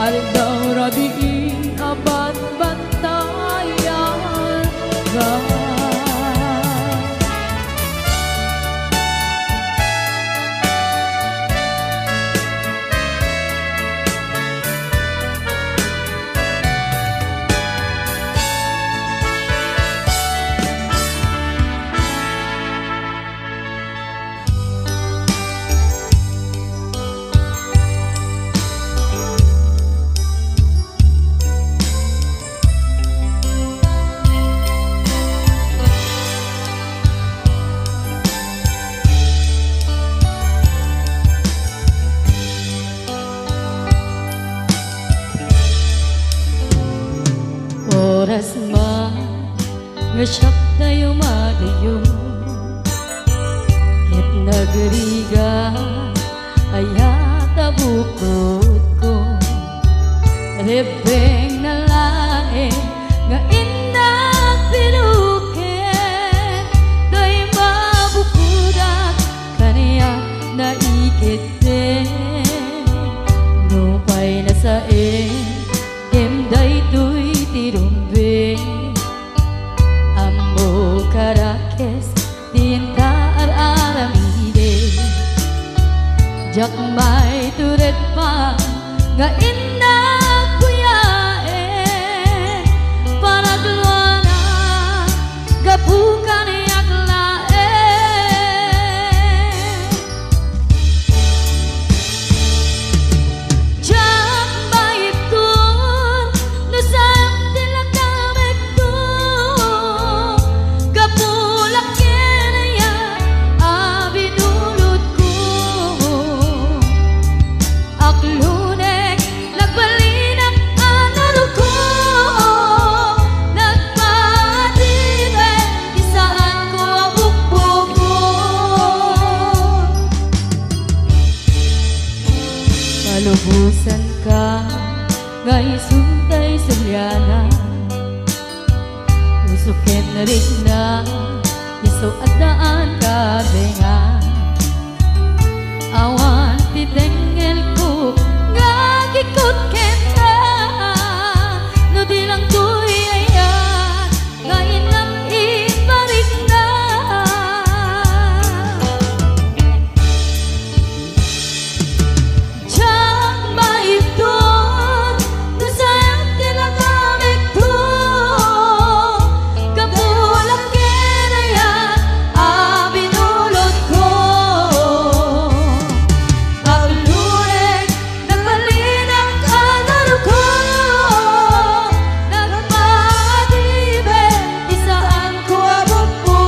aldaw rabi aban batayan ka. Oras man nga siyak tayo madayo ket nagriga ayata bukod ko rebeng na lae nga indak pinuket day mabukudak kaniya na ikete no pay na sa day tuy tirumbe Gakmay turet pa nga inda kuyae para duluana gabukan yaklae jak bait kun nasam tilakamek tu gapulak kenaya abinulot ko aklunek nagbalinak analo ko nagpatide di saan ko abukbuko malubusan ka nga isuntay sulyana usukin na rin na iso at daan ka benga awan titengel ko nga gikot kenta no di lang tuyayan nga inang ibarik na jak maitun no sayang tinagamit ko kapulak kinayan abinulot ko aglurek nagbalinak anaro ko nagpatibe di saan ko abukbuko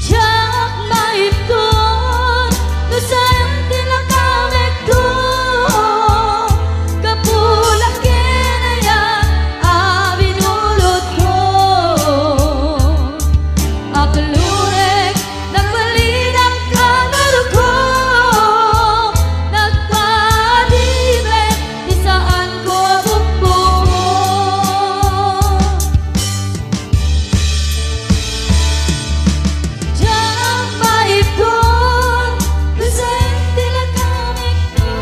jak maitun no sayang tinagamit ko kapulak kinayan abinulot ko aglurek nagbalinak anaro ko nagpatibe di saan ko abukbuko jak maitun no sayang tinagamit ko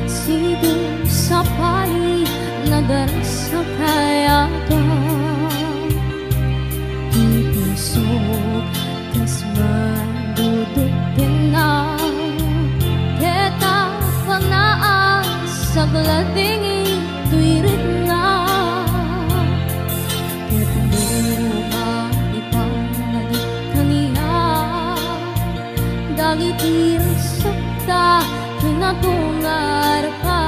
Sido sa pali nadarasa kaya to itusok kas mandudutin na keta panaan sa glading ituirit na ketuluma ipanagit kaniya dagit irisakta kinatungar ka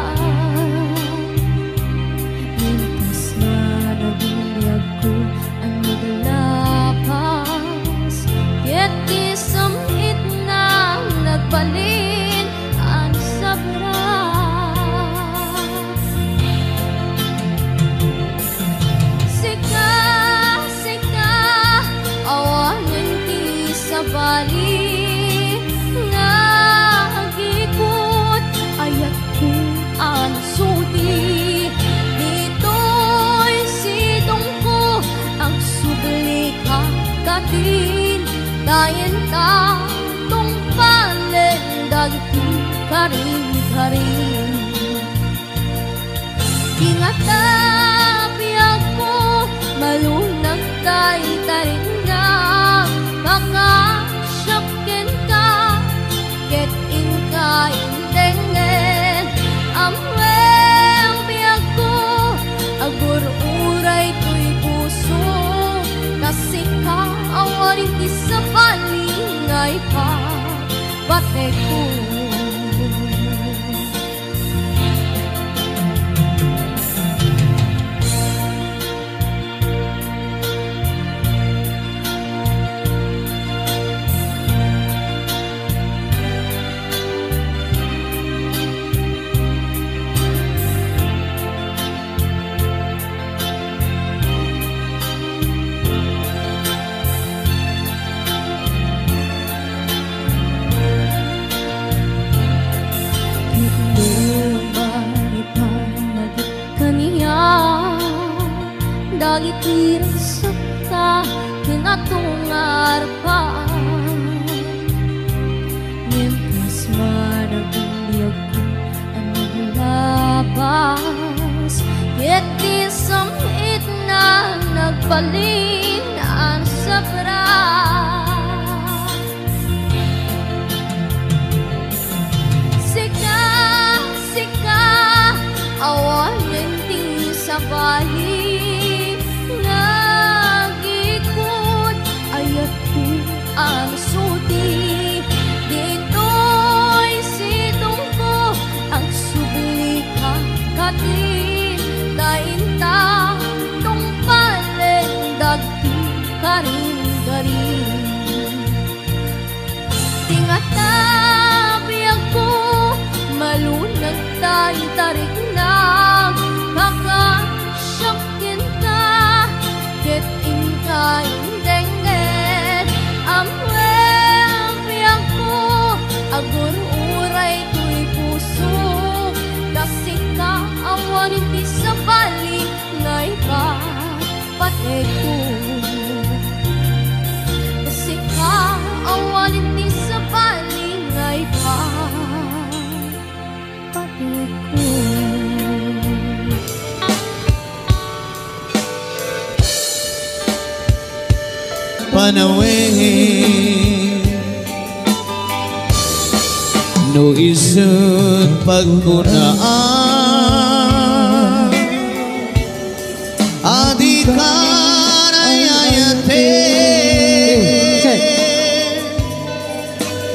Mintas na nagbinyag ko ang naglakas Yet isamit na nagbalin ang sabra Sika, sika, awanin ti sa bali Nagikot ayat ko ang suti Dito'y sidong ko ang subli kakatin Dayan ta tong palen dagiti karin-karin Ingatabi ako malunag tayo tarin na Makasyakin ka ket inka intengen Amweng biyag ko agur-uray ko'y puso Kasi ka awarin ti sa palingay pa Bate ko dagiti resepta kinatungar pa Nyempas managbiag ko ang naglabas Iti samit na nagbalin ang sabra Awan nanti sa bali Nagikot ayat ko ang suti Dito'y sidong ko ang subli kakatin Dainta tong palendag ti karin-garin Tingatabi ako malunag tayo tarik na Kakasyakin ka Ket inka indengget Amwempi ako Agur uray ko'y puso Kasi ka awanin ti sa bali Ngay ka patay ko Kasi ka awanin ti sa bali Ngay ka Panawin no isut pagkunaan adikan ayayate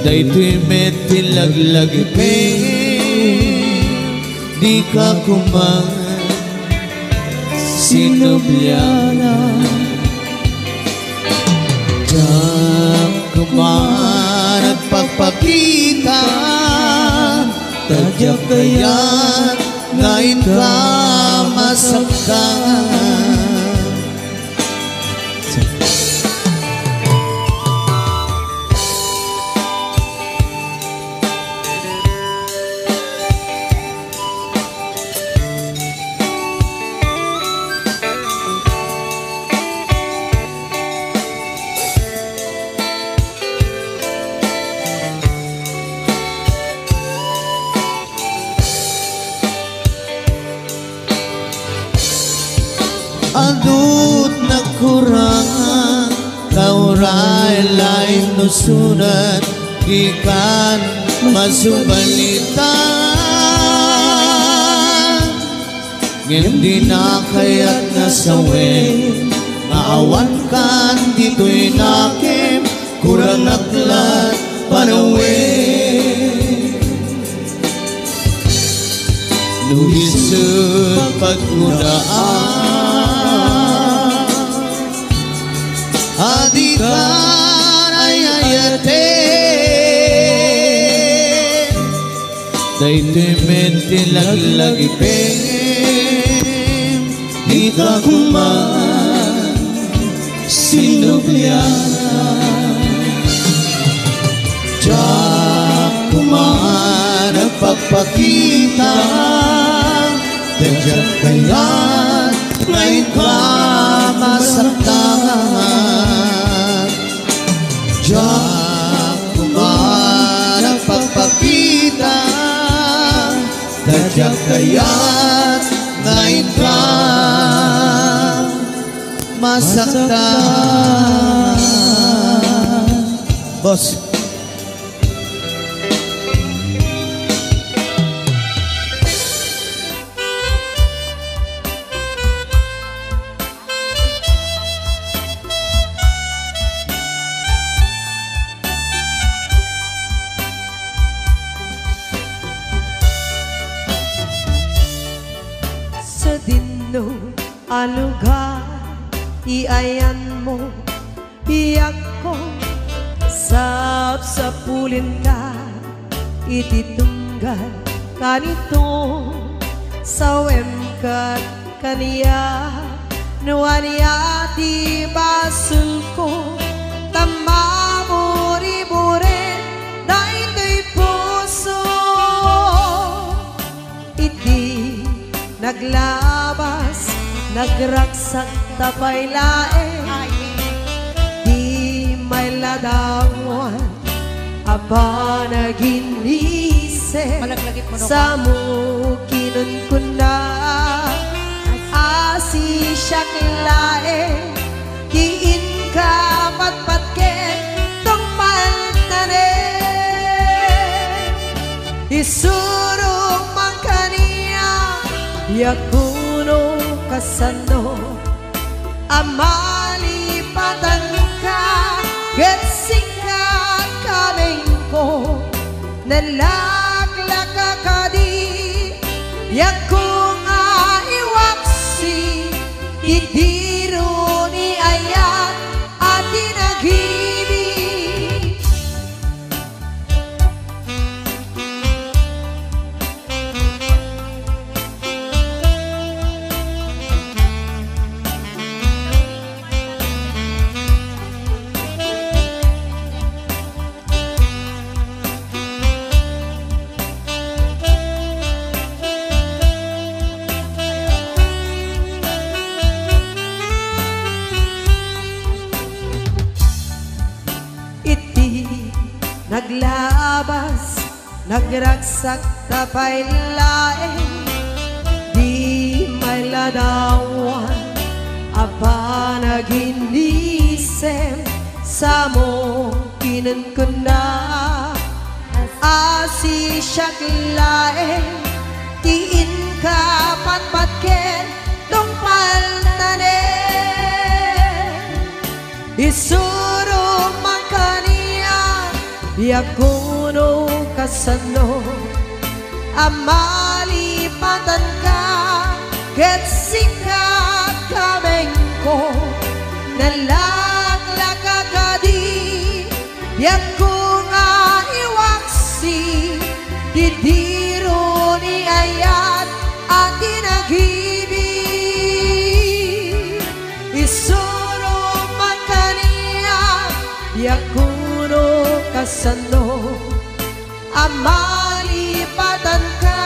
daytoy metilaglag di ka kumang sinubyana Diyan kuman at pagpakita Tadyak kaya't ngayon ka masaktan Adut nakurangan Kauray lain nusunan Ikan masubalitan Hindi na kaya't nasawin Maawan kan dito'y nakim Kurang naklat panawin Nuhisut pagkunaan Adikan ayayate Daytoy mentilaglag ipem Di ka kuman sinubyan Diyak kuman ang pagpakita Tadyak kaya't ngayon ka masaktan Diyak kuman ang pagpakita Tadyak kaya't ngayon ka masaktan Boss Sa dinno alugar iayan mo iyak ko sapsapulin ka ititunggal kanito sawem kat kaniya nuaniya di basul ko tamamuri-buri daytoy puso iti naglabas nagraksak tapay lae di may ladawan aba naginise sa mukinon ko na asi siyak lae diin ka patpatken tong maltane isurong man kaniya yakuno kasano amalipatan ka gesika kaming ko nalaglaka ka di yakung aiwaksi idiro ni ayat at inagibig naglabas, nagragsak tapay lae di may ladawan apa naginisem sa mo kinun na asi siyak lae tiin ka patpatken tong paltane isuro makaniya yakuno kasano amalipatan ka getsika kameng ko nalaglaka ka di yakung aiwaksi didiro ni ayat at inagibig isuro makaniya yakuno kasano amalipatan ka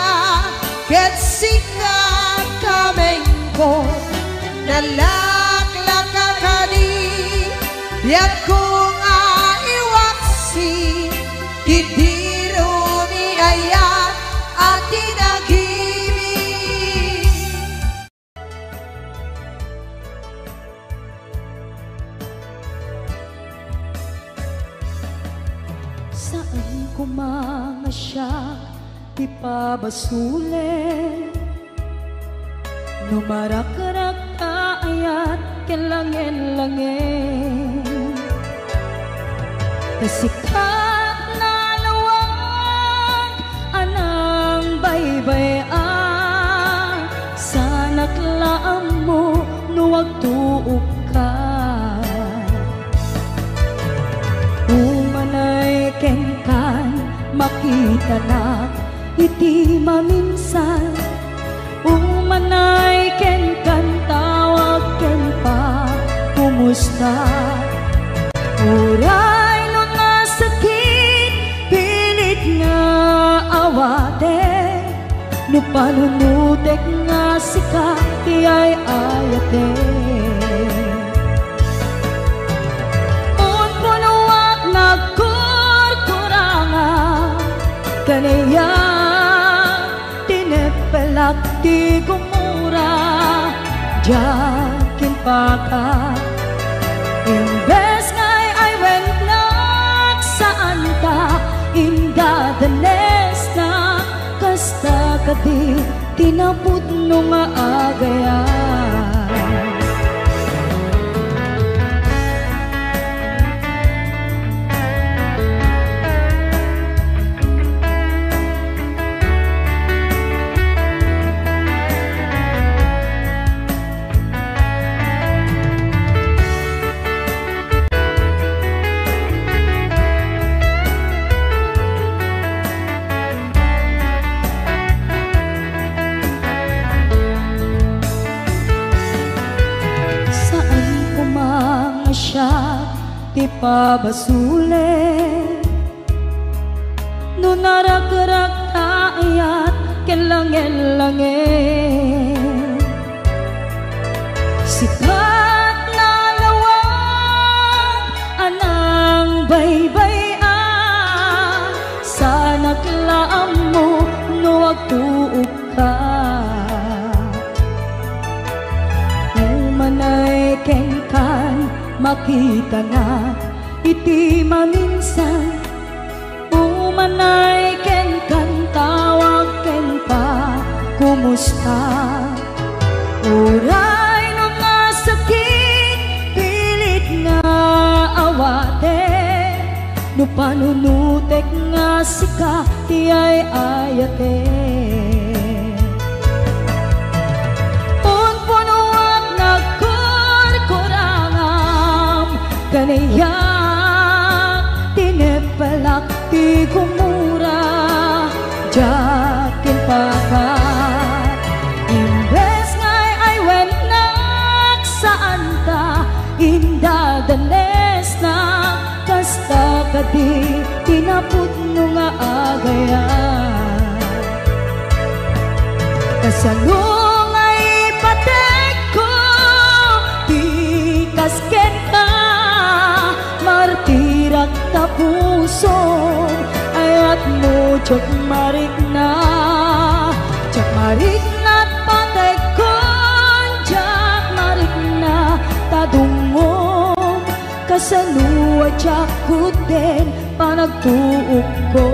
getsika kameng ko nalaglaka ka di yakung aiwaksi didiro ni ayat at inagibig Saan ko mga siya ipabasule Numarak-rak ayat kelangin-langin Kasikat na lawag anang baybay-an Sana't laam mo nuwag tuok ka Umanay kenkan makita na iti maminsan Umanay kenkan tawag ken pa kumusta Uray no nasakit pilit nga awate No panunutek nga sika ti ay ayate Kanaya tinepelak di gumura Jakin paka Imbes ngay ay went nagsaan ta Indadanes na Kasta kadi tinapod nung agayan ipabasule No narak-rak ayat kelangin-langin Sika makita na iti maminsan umanay ken kan tawag ken pa kumusta uray no nga sakit pilit nga awate no panunutek nga sika ti ay ayate unpunuak nagkurkurangam kanayak tinepelak ti kumura jakin pakat imbes ngay ay wenak saan ta indadanes na kasta kadi tinaput no nga agayan kasalung ay patek ko ti kasken ka martirak ta puso ayat mo tsak marik na patek ko tsak marik na tadungom kasaluwa tsak kuten panagtuok ko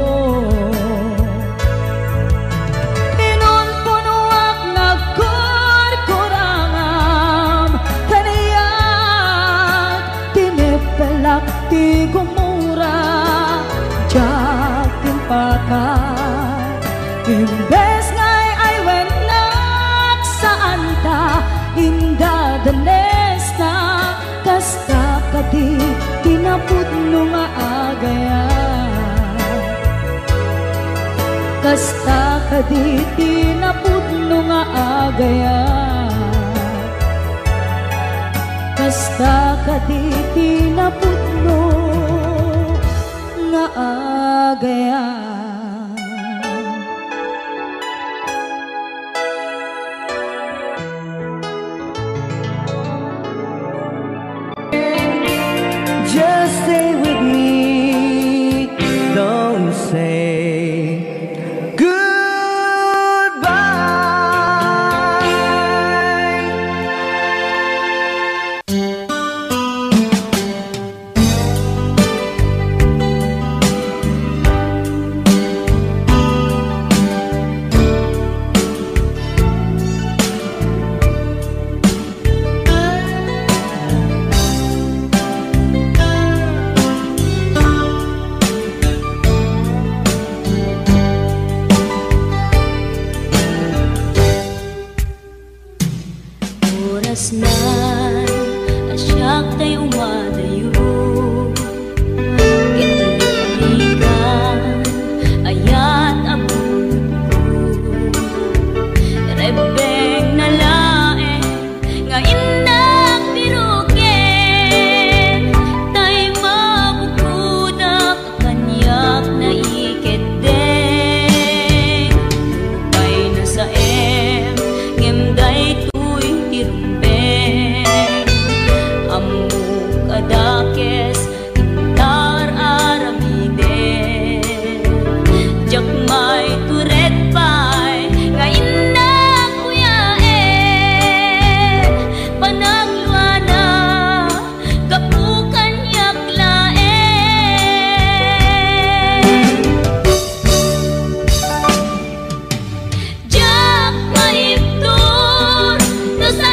inunpunuak nagkurkurangam kanayak tinepelak ti gumura jakin pakat imbes ngay ay wenak saan ta indadanes na kasta kadi tinaput no nga agayan kasta kadi tinaput no nga agayan kasta kadi tinaput no nga agayan Just stay with me, don't say goodbye. Oras na asyak tayo umadayo Kitalikan ayat abun rebeng na lae nga indak biruken tay mabukudak kanyak na iketeng upay na sa ngemday amuk adakes intar aramide jakmay turet pay nga indak kuyaen panagluana kapukan yaklaen jakmay tur no sa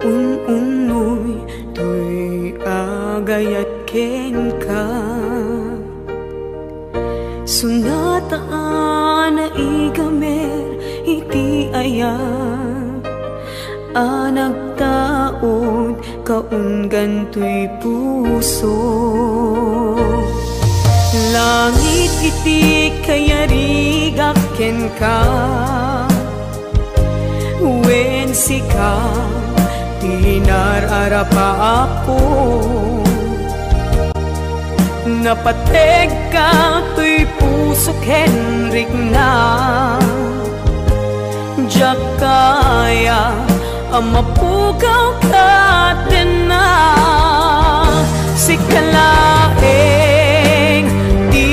unoy tuy agayat ken ka sunataan na igamer iti ayat anagtaod kaunggan tuy puso langit iti kayarigak ken ka wen sika tinararapa ako napateg ka tuy puso kenrik na jak kaya amapugaw ka din na sikalaeng di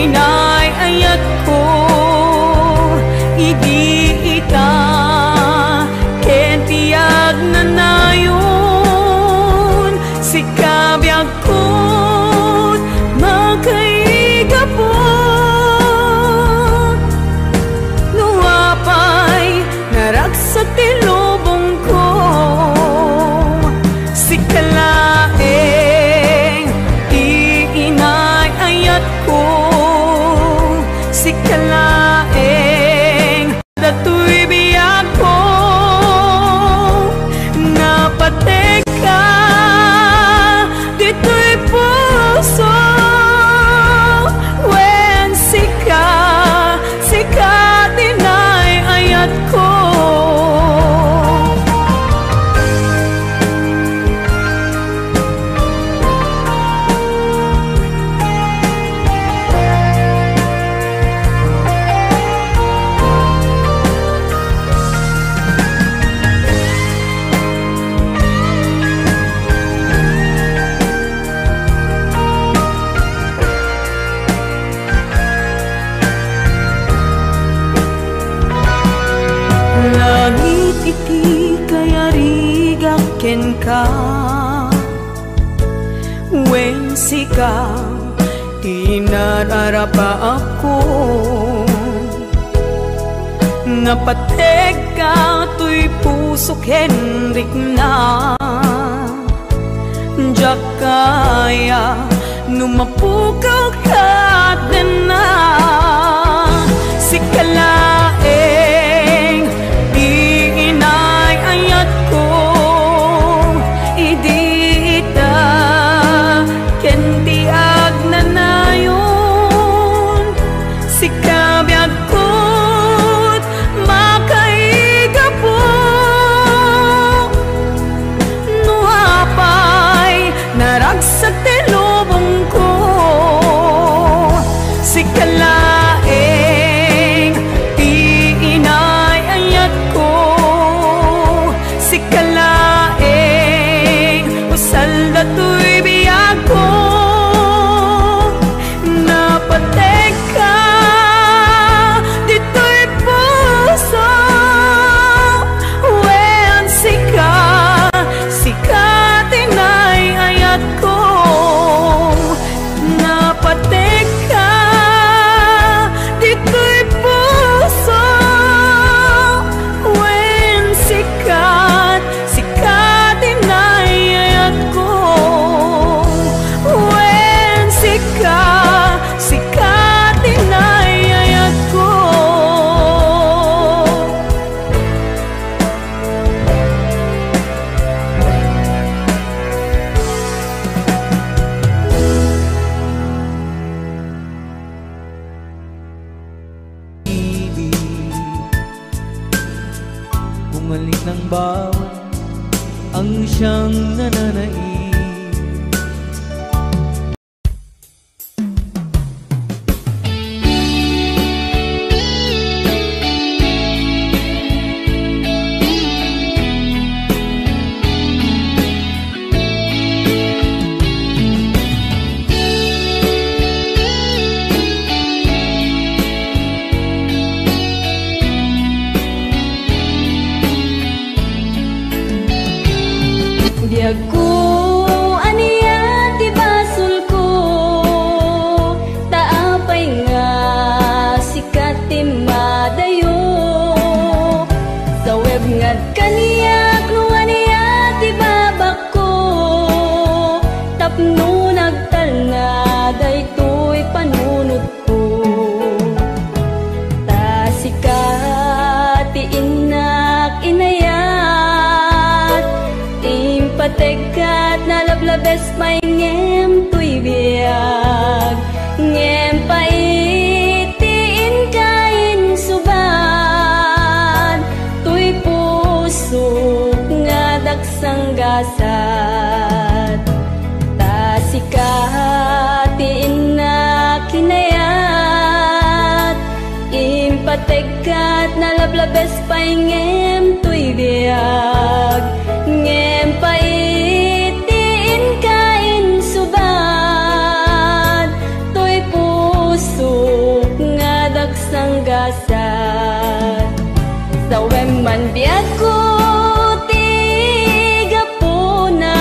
inay ayat ko idi ita ken tiyag na nayon sikabiyag ko magkaigapot nuapay naragsak tilubong ko sikalaeng iinay ayat ko sikalaeng datoy biyag ko napateg ka dito'y puso wen sika dinay ayat ko langit iti kayarigak ken ka wen sika tinararapa ako napateg ka tuy puso kenrik na jak kaya numapukaw ka din na sikalaeng inay ayat ko idi ita ken tiag na nayon sikabiyag ko't makaigapot nuapay naragsak tilubong ko sikalaeng inay ayat ko sikalaeng usal datoy biyag ko napateg ka dito'y puso wen sika tinay ayat ko napateg ka dito'y puso wen sikat dinay ayat ko wen sikat dinay ayat ko bumalik ng bawat ang siyang nananaig biag ko aniya ti basul ko taapay nga sikat ti madayo sa web nga kaniyak no aniya lablabes may ngem tuy biag ngem paitiin kain suban tuy pusok nga daksang gasat tasikatiin na kinayat impategat na lablabes pay ngem tuy biag ngem paitiin kain suban tuy pusok nga daksang gasat sawem man biag ko tigapuna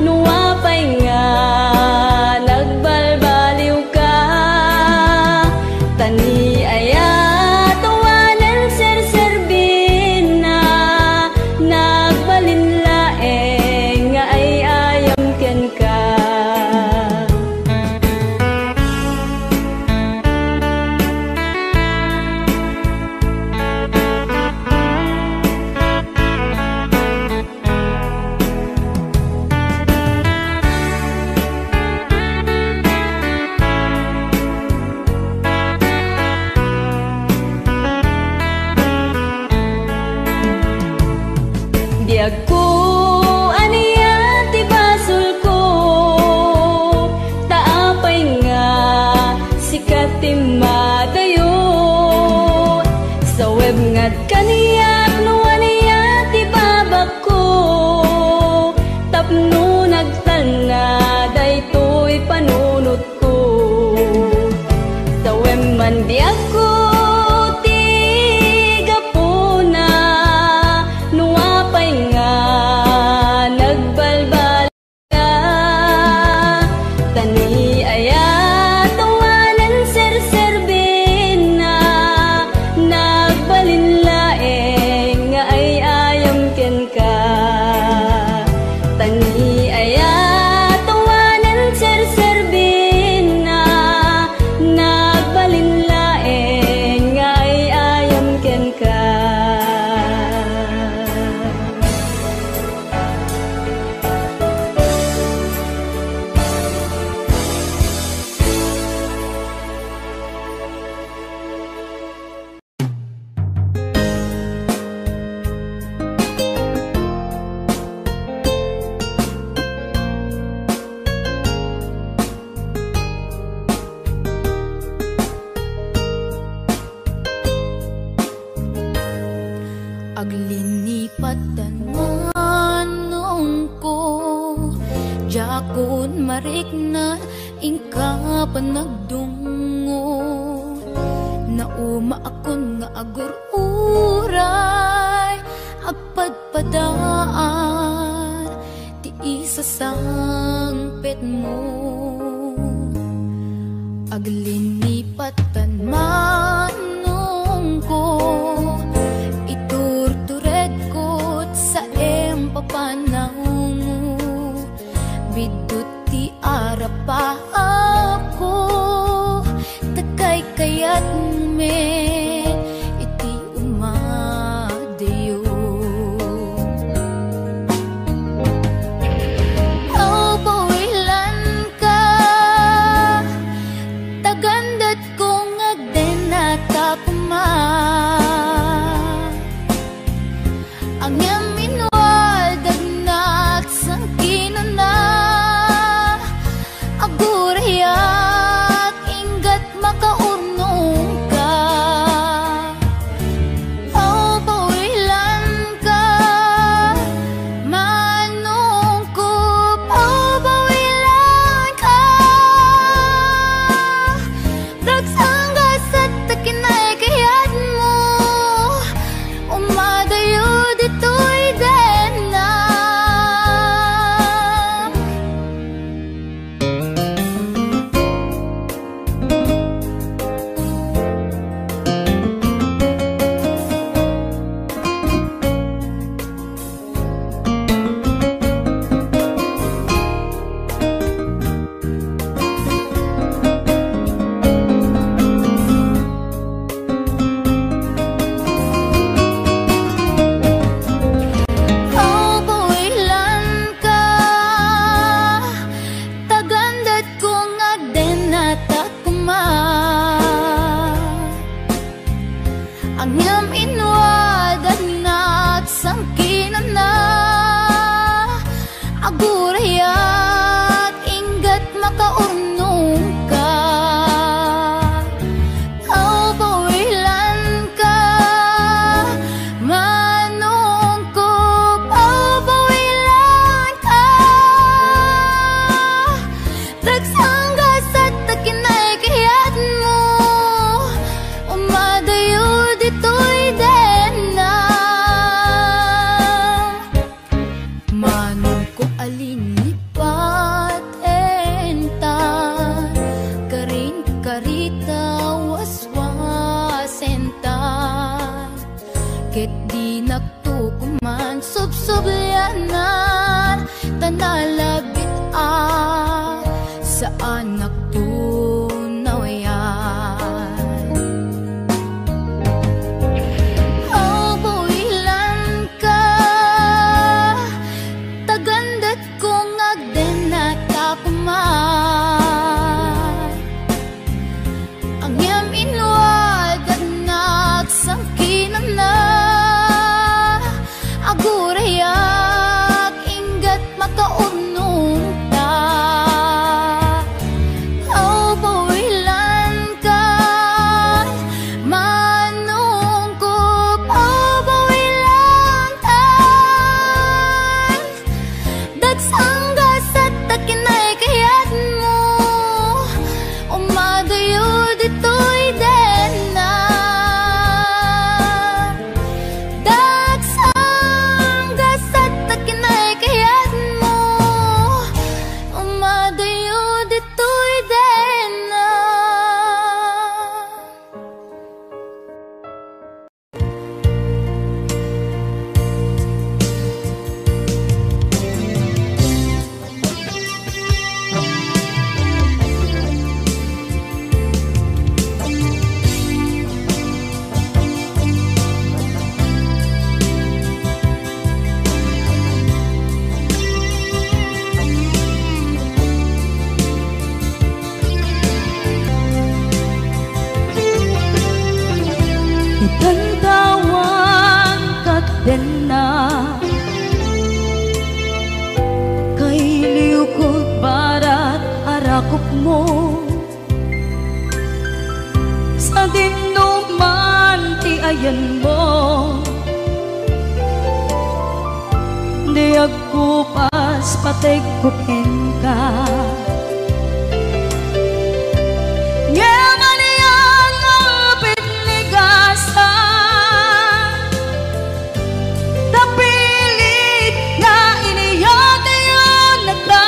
nuwapay nga nagbalbaliw ka tani ayat tawanan serserbin na nagbalinlaeng nga ay ayam ken ka. Diag ko aniya ti basol ko taapay nga sikat ti madayo sa web ngat kaniyak no aniya ti babak ko tapno nagtana daytoy panunot ko sa web man diag ko Aglinipatan manong ko jakon marik na ingka panagdungo na uma akon nga agur-uray agpadpadaan ti isa sang pet mo aglinipatan manong ko papanango bidut ti arapa ako takay kayat met iti umadayo aw pawilan ka tagandat kong agdenat akuma ang agur agurayak inggat makaurnong ka. Au pawilan ka manong ko, au pawilan ka. Tagsangga sa takinay kayat mo, umadayo dito'y dena. Manong ko alinipat enta, karing karita waswasenta. Ket di nagtukuman subsubyanan, tanalabit sa anak tunaw yan. Oh, buwilan ka, tagandat kong agden at takuman. Ang yam inwad at nagsangkinan na, agurayak inggat makaunong ta. Oh, pawilan ka manong ko, oh, pawilan tan. Dagsangga sa takinay kayat mo, umadayo dito'y dena. Dagsangga sa takinay kayat mo, umadayo dito'y dena. Itantawan kat din na kay liukod barat arakop mo sa dinuman ti ayan mo. Di agkupas patay kupin ka. Yaman iyang apit ligasan, tapilit nga iniyate yun nagda.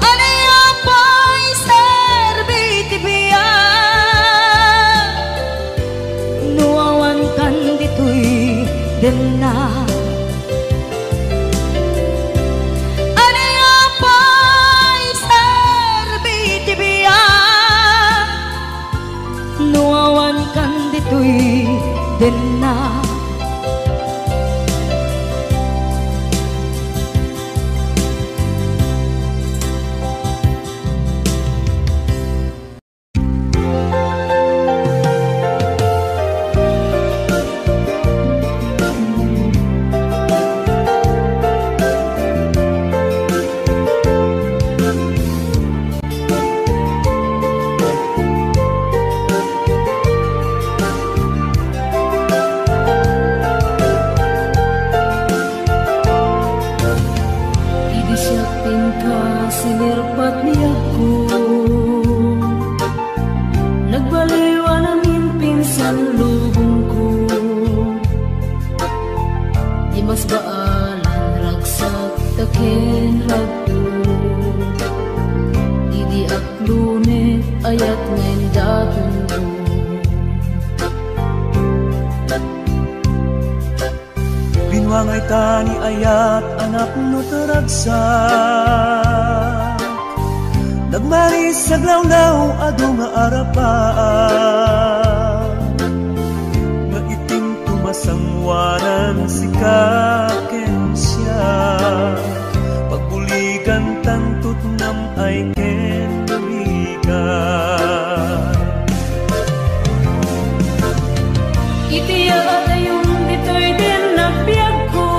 Ano yung pa'y serbiti biyan, nuawan kan dito'y din na. Nuawan kan dito'y din na. Sinirpat niya ko, nagbaliwa namin pinsan lubong ko. Di mas baalan ragsak takin ragto, di at lunet ayat ngayon datong ko. Binwangay tani ayat anak no taragsak, nagmaris sa glawlaw ado nga arapaan, nga itim tumasangwanan si kaken siya. Pagbuligan tantut nam ay ken buligan. Itiya at ayun dito'y din nagbiag ko,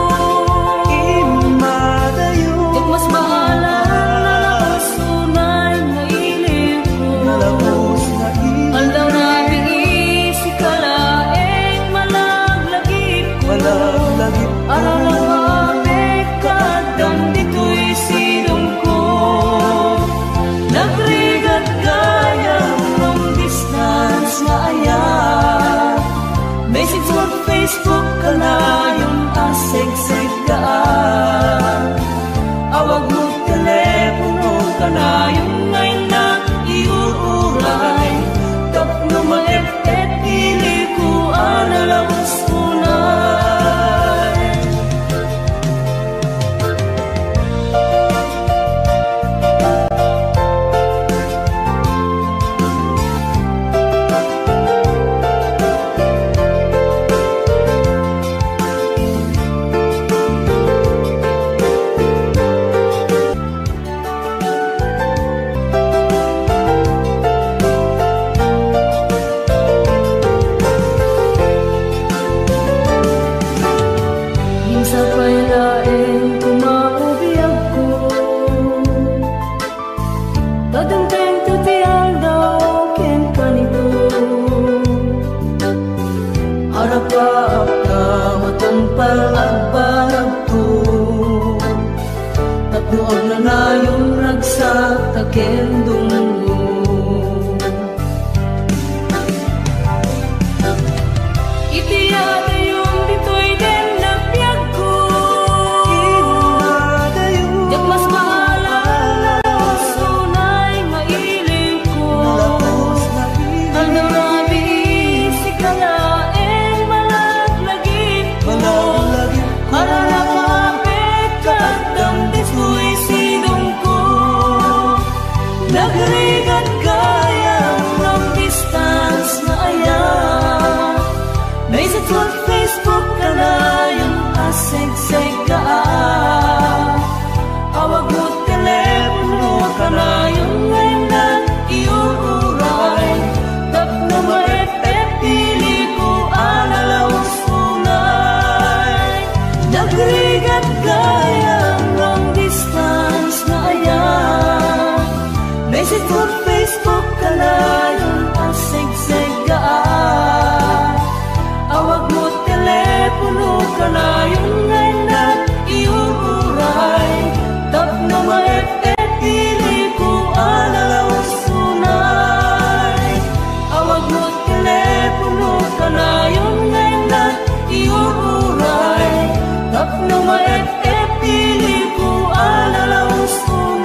Duog na ngayong ragsak takendong mo. Itiyada yung dito'y din nagpiyag ko. Yak mas maalala sunay mailing ko. Ang narami isikalaeng malaglagit ko. Para nakapit kadamdis ko'y sidong ko. Nagrigat gayang long distance na ayan. May sa Facebook ka na yung asig-sig ka. Awag mo telepono ka na yung ngayon na iuuray. Tapno maepet pili ko alalaw sunay. Nagrigat gayang long distance na ayan. May sa Facebook ka na yung asig-sig ka. Awag mo telepono ka na yung ngayon na iuuray. Tapno maepet pili ko alalaw sunay. Awag mo telepono ka na yung ngayon na iuuray. Tapno maepet pili ko alalaw sunay.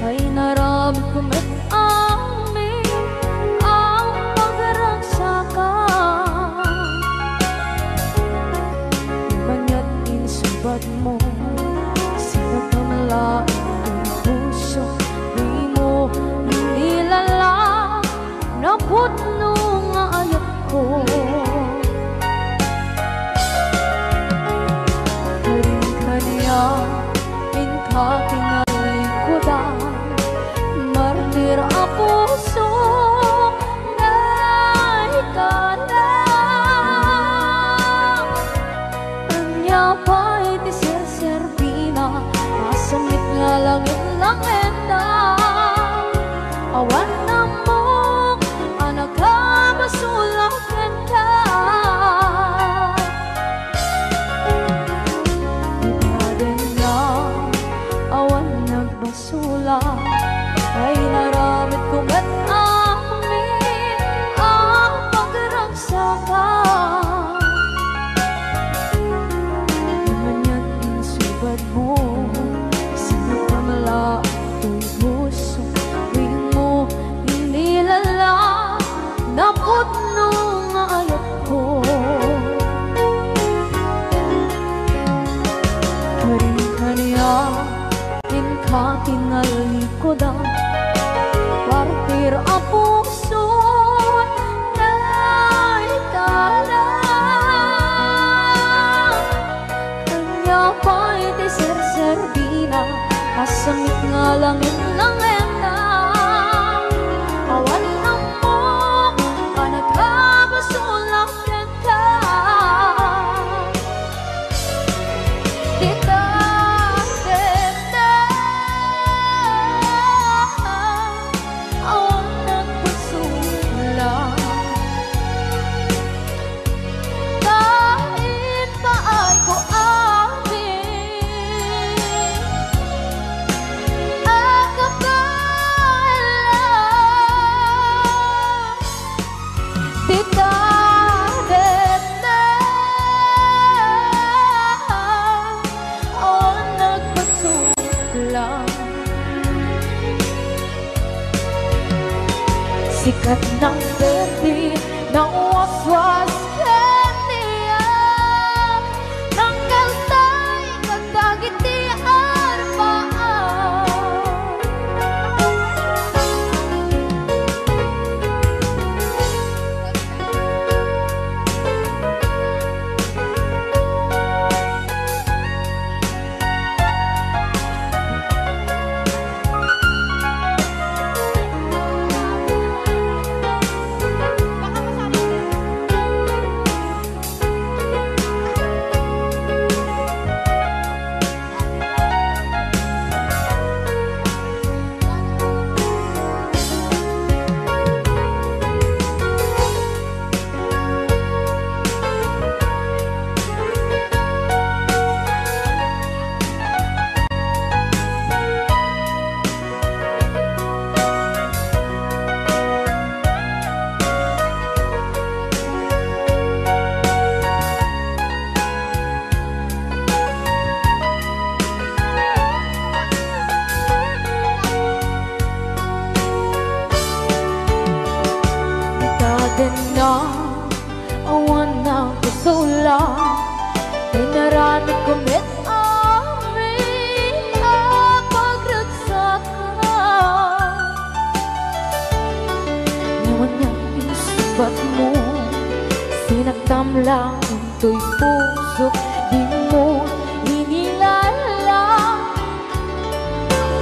Ay naramit ko met amin ang pagragsakan. Banya't insubad mo sinagkamalain ang puso. Di mo nilala na putno nga ayat ko. Karin ka niya inkaking martir ang puso na ikalang. Anya pa'y di serservina, masamit nga langit langenda. Awan na mo, anak ka masulakan ka. Ibadan na, awan nagbasula. Ay naramit ko ba't amin ang pagragsakan. Manyan insubad mo sinagkamala ito'y puso. Tuwing mo inilala na putno nga ayat ko. Karin ka niya inkatingal likodan. Partir ang puso na ikalang. Kanya pa'y di serservina, kasamit nga langit langenda. Awan na mo, anak ka masulakan ka. Dita at ng berde ng waswas kaniya ng kaltay kagdagiti arbaan na awan ng kasula ay narami kumit amin ang pagragsakan ngayon niyang isubat mo sinagtam lang into'y puso di mo inilala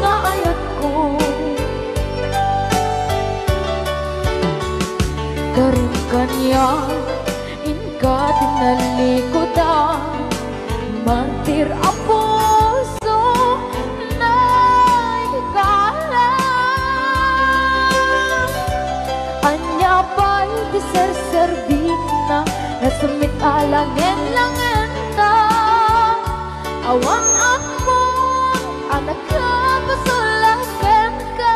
nga ayat ko karin kanya inka tinalikodan mantir a puso na ikalang anya pa'y di serservina nasamit alangin langin ka awan ako anak ka pasulakan ka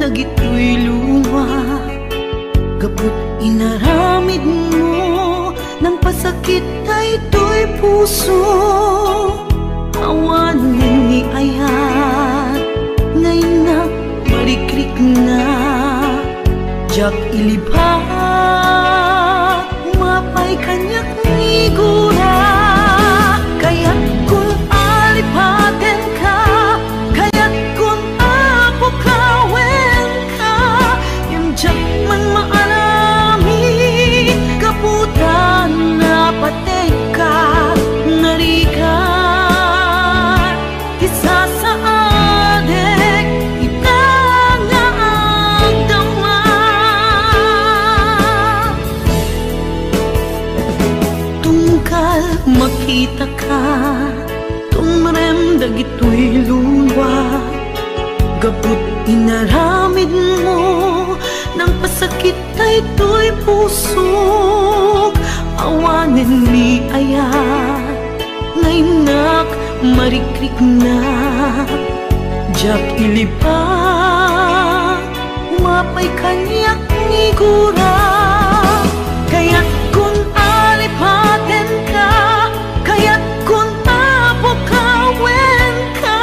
dagito'y luwa, gabot inaramid mo, nang pasakit ay ito'y puso. Awanin ni ayat, ngayon na marikrik na, jak ilibak, mapay kanyak ni gura. Kaya kung alipaten ka, kaya kung apukawen ka, yung jak man maalami, kaputan na patay ka, narikan, isa sa adek, itangang dama. Tungkal makita ka, tumrem dagito'y luwa, gabot inaramid mo, nang pasakit ay ito'y puso. Awanin ni ayat, ngaynak marikrik na, jak ilibak, umapay kanyak ni gura. Kaya't kung alipaten ka, kaya't kung apukawen ka,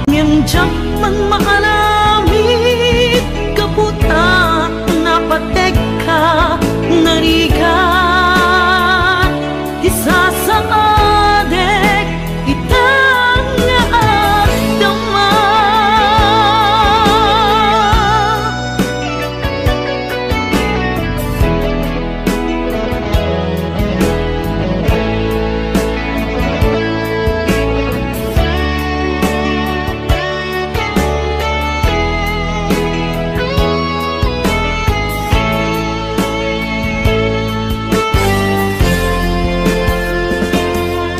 ngayon jak man maalamit, kaputa na patek ka, narigat, isa sa adek, itang naagdama.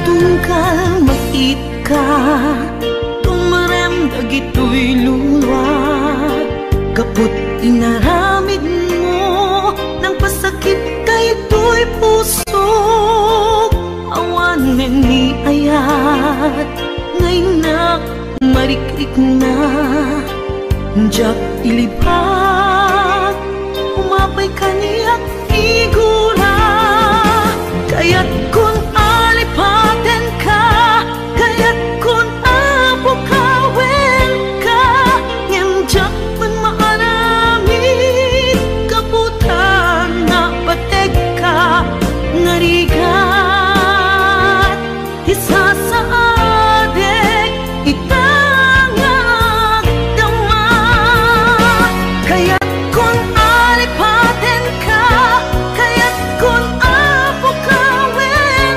Tungkal mait ka, tumarem dagito'y luwa, kaput inaramid mo, nang pasakit kay ito'y puso. Awanin ni ayat, ngayon na marikrik na, jak ilibak, umapay kaniyak igura. Kaya't kung alipaten ka, kaya't kung apukawen ka, ngayon jak man maaramid, kaputan na pateg ka, narigat, isa sa adek, itangag dama. Kaya't kung alipaten ka, kaya't kung apukawen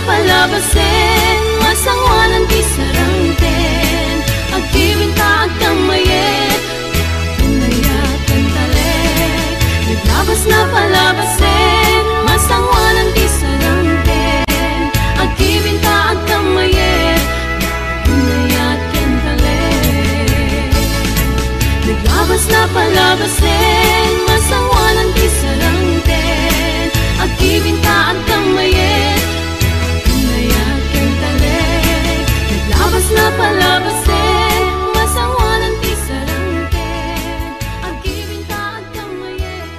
palabasin, masangwanan di sarangten, agkibinta agkamayet, unayakan talek. Naglabas na palabasin, masangwanan di sarangten, agkibinta agkamayet, unayakan talek. Naglabas na palabasin, masangwanan di sarangten, agkibinta agkamayet, unayakan talek. Naglabas na palabasin, masangwanan di sarangten, agkibinta agkamayet.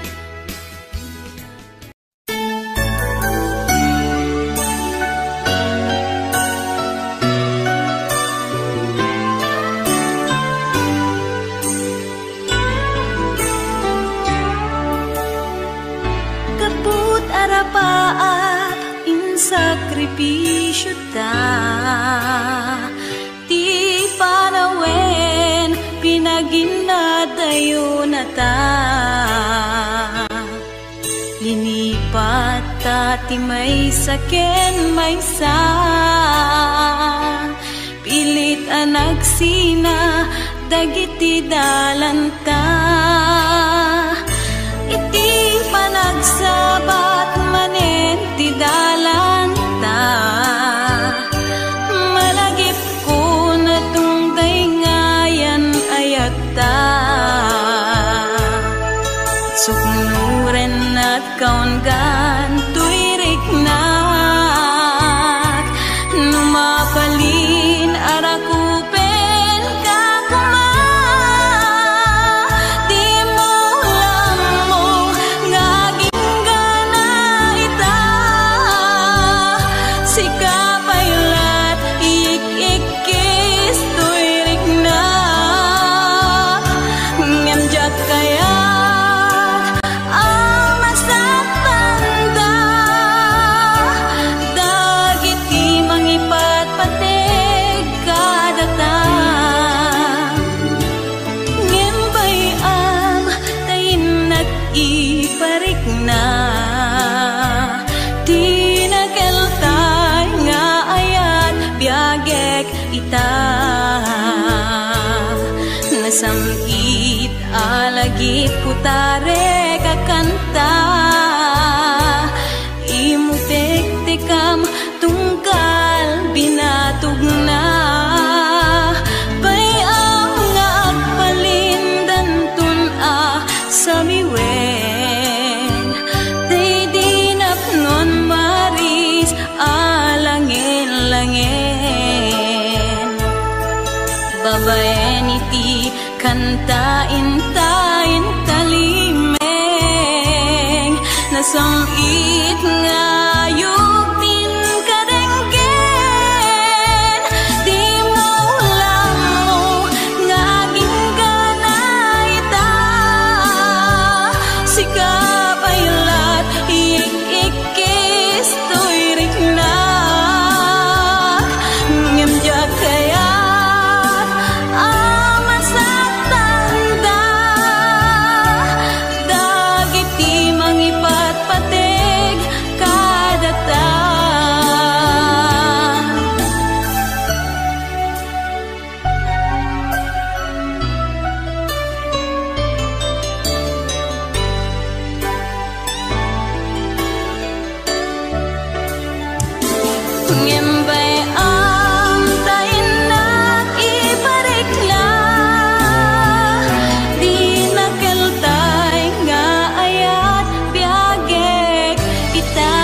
Kaput arapaat in sakripisyo ta, ti panawen pinaginadayo na ta. Linipat ta ti may saken may sa, pilit anagsina dagiti dalanta. Iti panagsabat manen ti dalanta, malagip ko na tungday ngayan ayagta. Suknuren at kaungan tuirik na, numapalin arakupen kakuma. Di mo lang mo ngaging gana ita, sikapaylat ik-ikis tuirik na. Ngamjak kayat ang masapanda, dagiti mangipat pateg kadata. Ngembay am tayin nag-iparik na, di nageltay nga ayat biyagek ita. Nasamkit alagi putare kakanta, imutek-tekam tungkal binatog na. Bayang nga agpalindan tun sa miwen, day di napnon maris alangin-langin. Babaen iti kantain tayin talimeng, nasangit ngayog din kadenggen. Di mo lang mo ngaging gana ita, sikapaylat ik-ikis tuirik na. Ngemjak kayat ang masatanda, dagiti mangipat pateg kadata. Ngembay ang tayin nag-iparik na, di nakeltay nga ayat biyagek ita.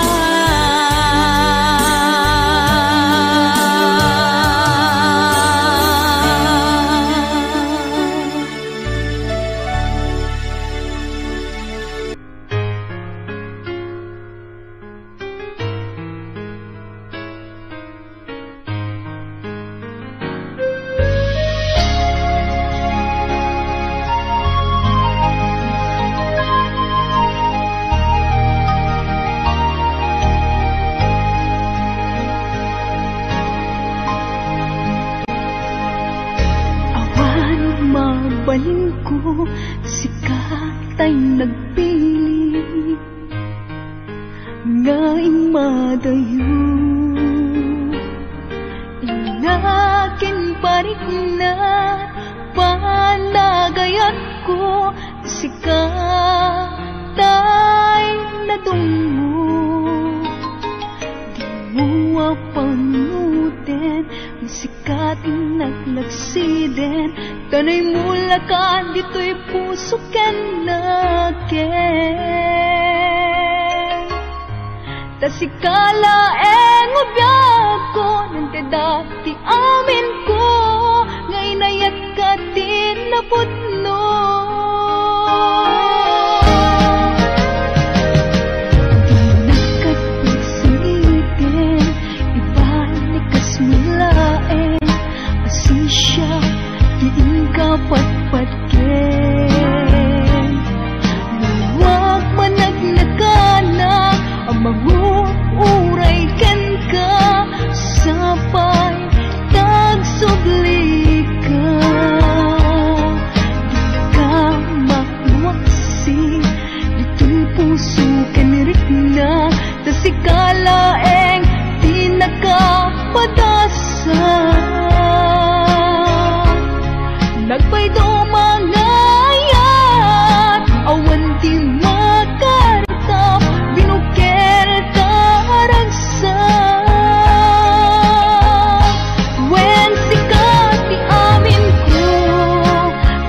Mabaling ko sikatay nagpili, ngaing madayon mariknat panagayat ko sikatay na dungo di mo apangutin sikat naglagsiden tanay mula ka dito'y puso ken naken tasikala ubyak ko nante dati amin ko ngay nayat ka din na putno di nakatpagsilitin ibalik kas mulaen asisya diin ka patpatken luwag managnakanak ang uray ken ka sapay tagsubli ka di ka makwaksi dito'y puso ken rikna tasikalaeng di nakapadasa nagpaydo mangayat awan di makartap binuker ka ragsa when sikat di amin ko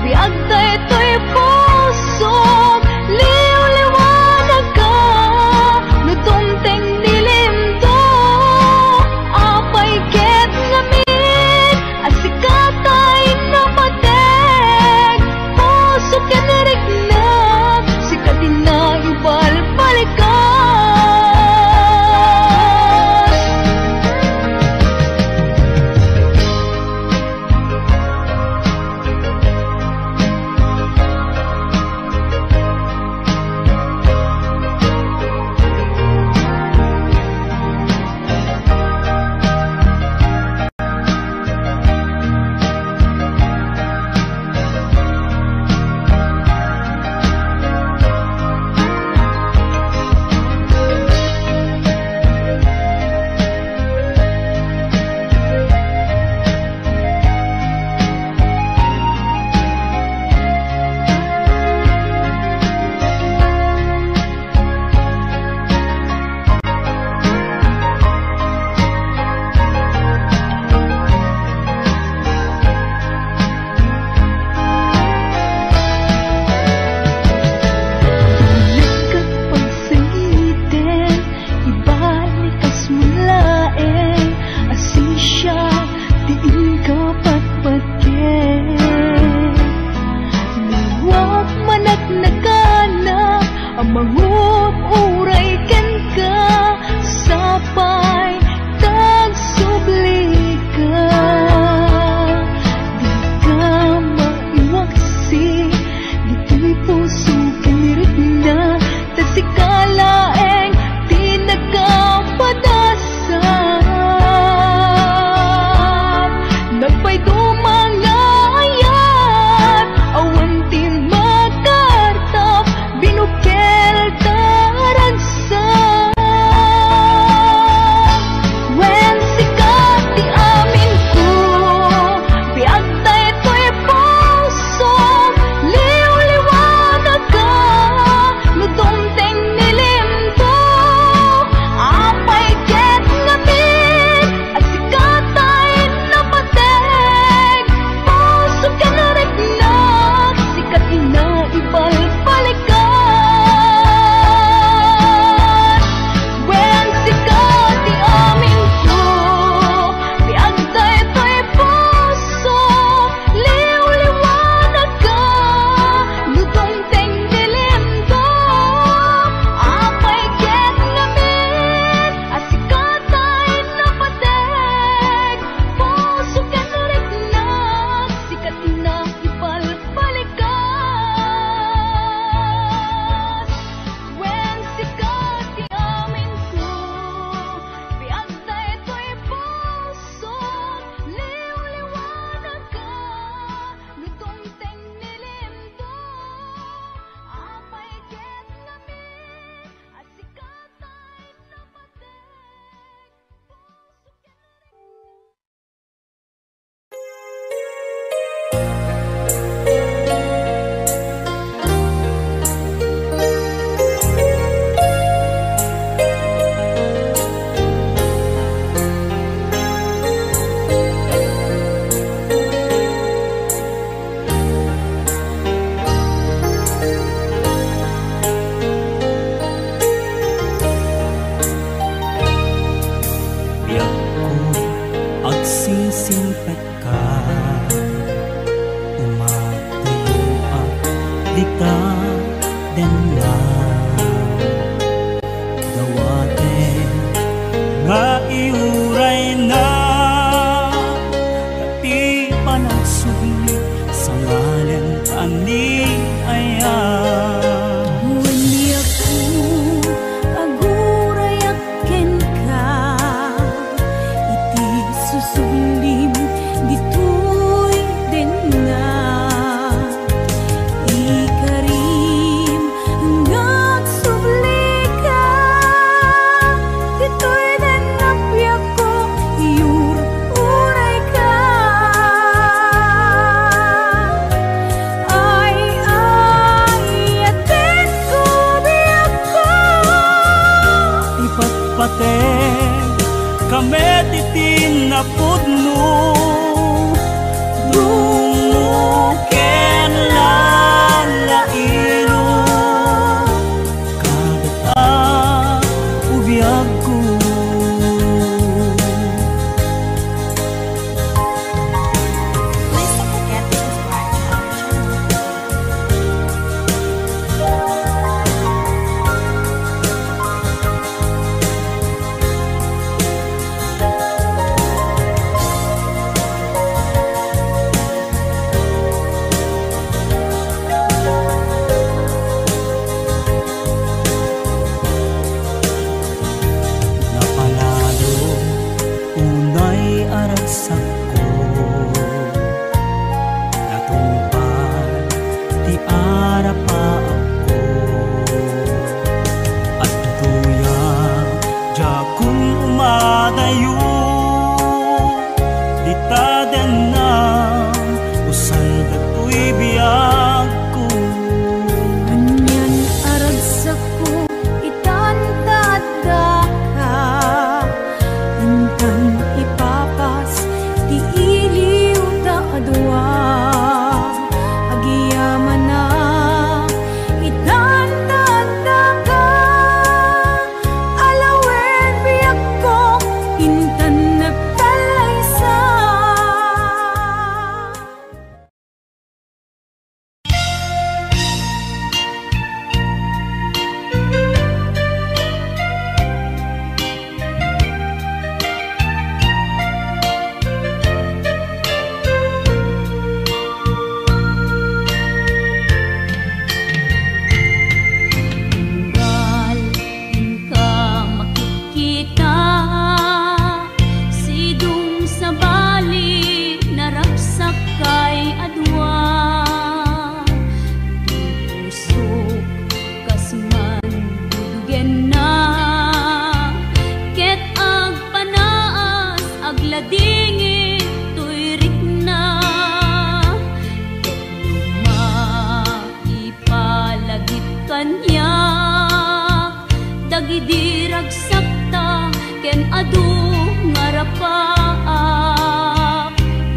biagtay to'y puso liw-liwanag ka nutumteng ni dawaten na dawaten nga iuray na kati panagsubli sa ngalan ani ayan. Kami titin na pudno Dumuken lalairo Kadata ubiyag ko Please don't forget to subscribe to our Dagidirag sakta ken adu ngarapaak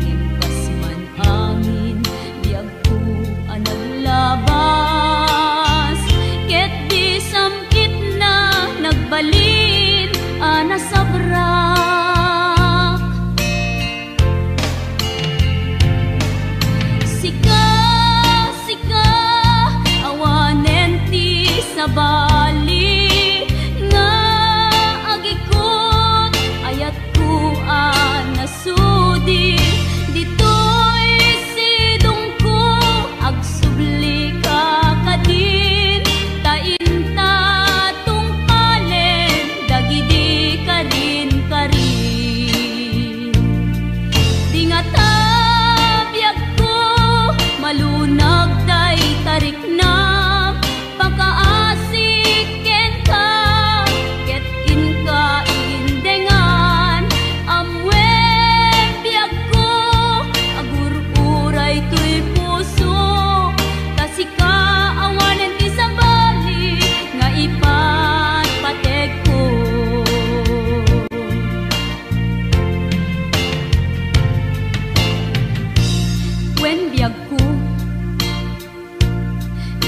Ngimkas man angin biyag ko anaglabas Ket di samkit na nagbalin anasabrak Sika, sika awanen ti sabali nasudi ditoy sidong ko agsubli ka kadin tainta tungpalen dagidi karin karin di nga tabiyag ko malunag day tarik na pagkaasik ken ka ket inka indengan amwe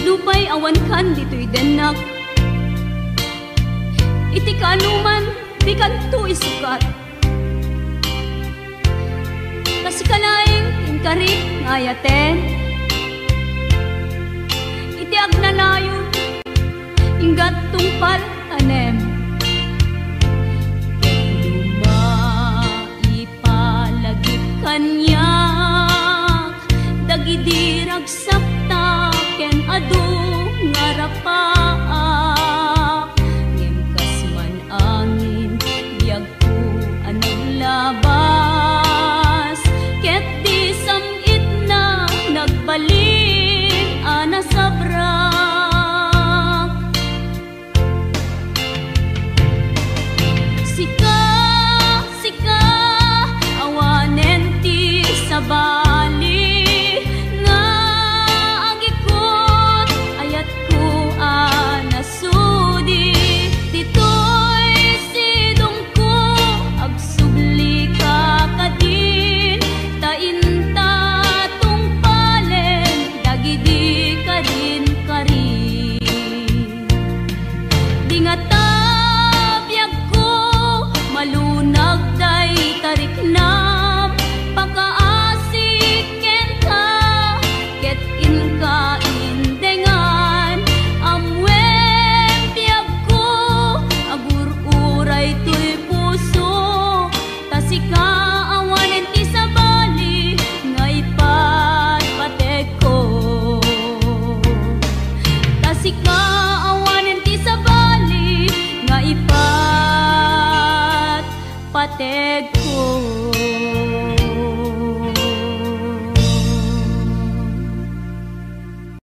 Lupay awan kan dito'y denak iti kanuman di kanto isukat kasi kalaing inkarik ngayaten iti agnanayon nga rapaak. Ngem kas man angin biyag ko anang labas. Ket di samit na nagbalin ana sabrak. Sika, sika, awanen ti sabali nga agikot ayat ko anasudi. Ditoy sidong ko agsubli ka kadin tainta tung palen dagidi karin karin. Di nga tabiyag ko malunag day tariknam pakaasik kenta ket inka indengan amwen biyag ko agur uray tuy puso tasika awanen ti sabali nga ipat patek ko. Tasika awanen ti sabali nga ipat patek ko.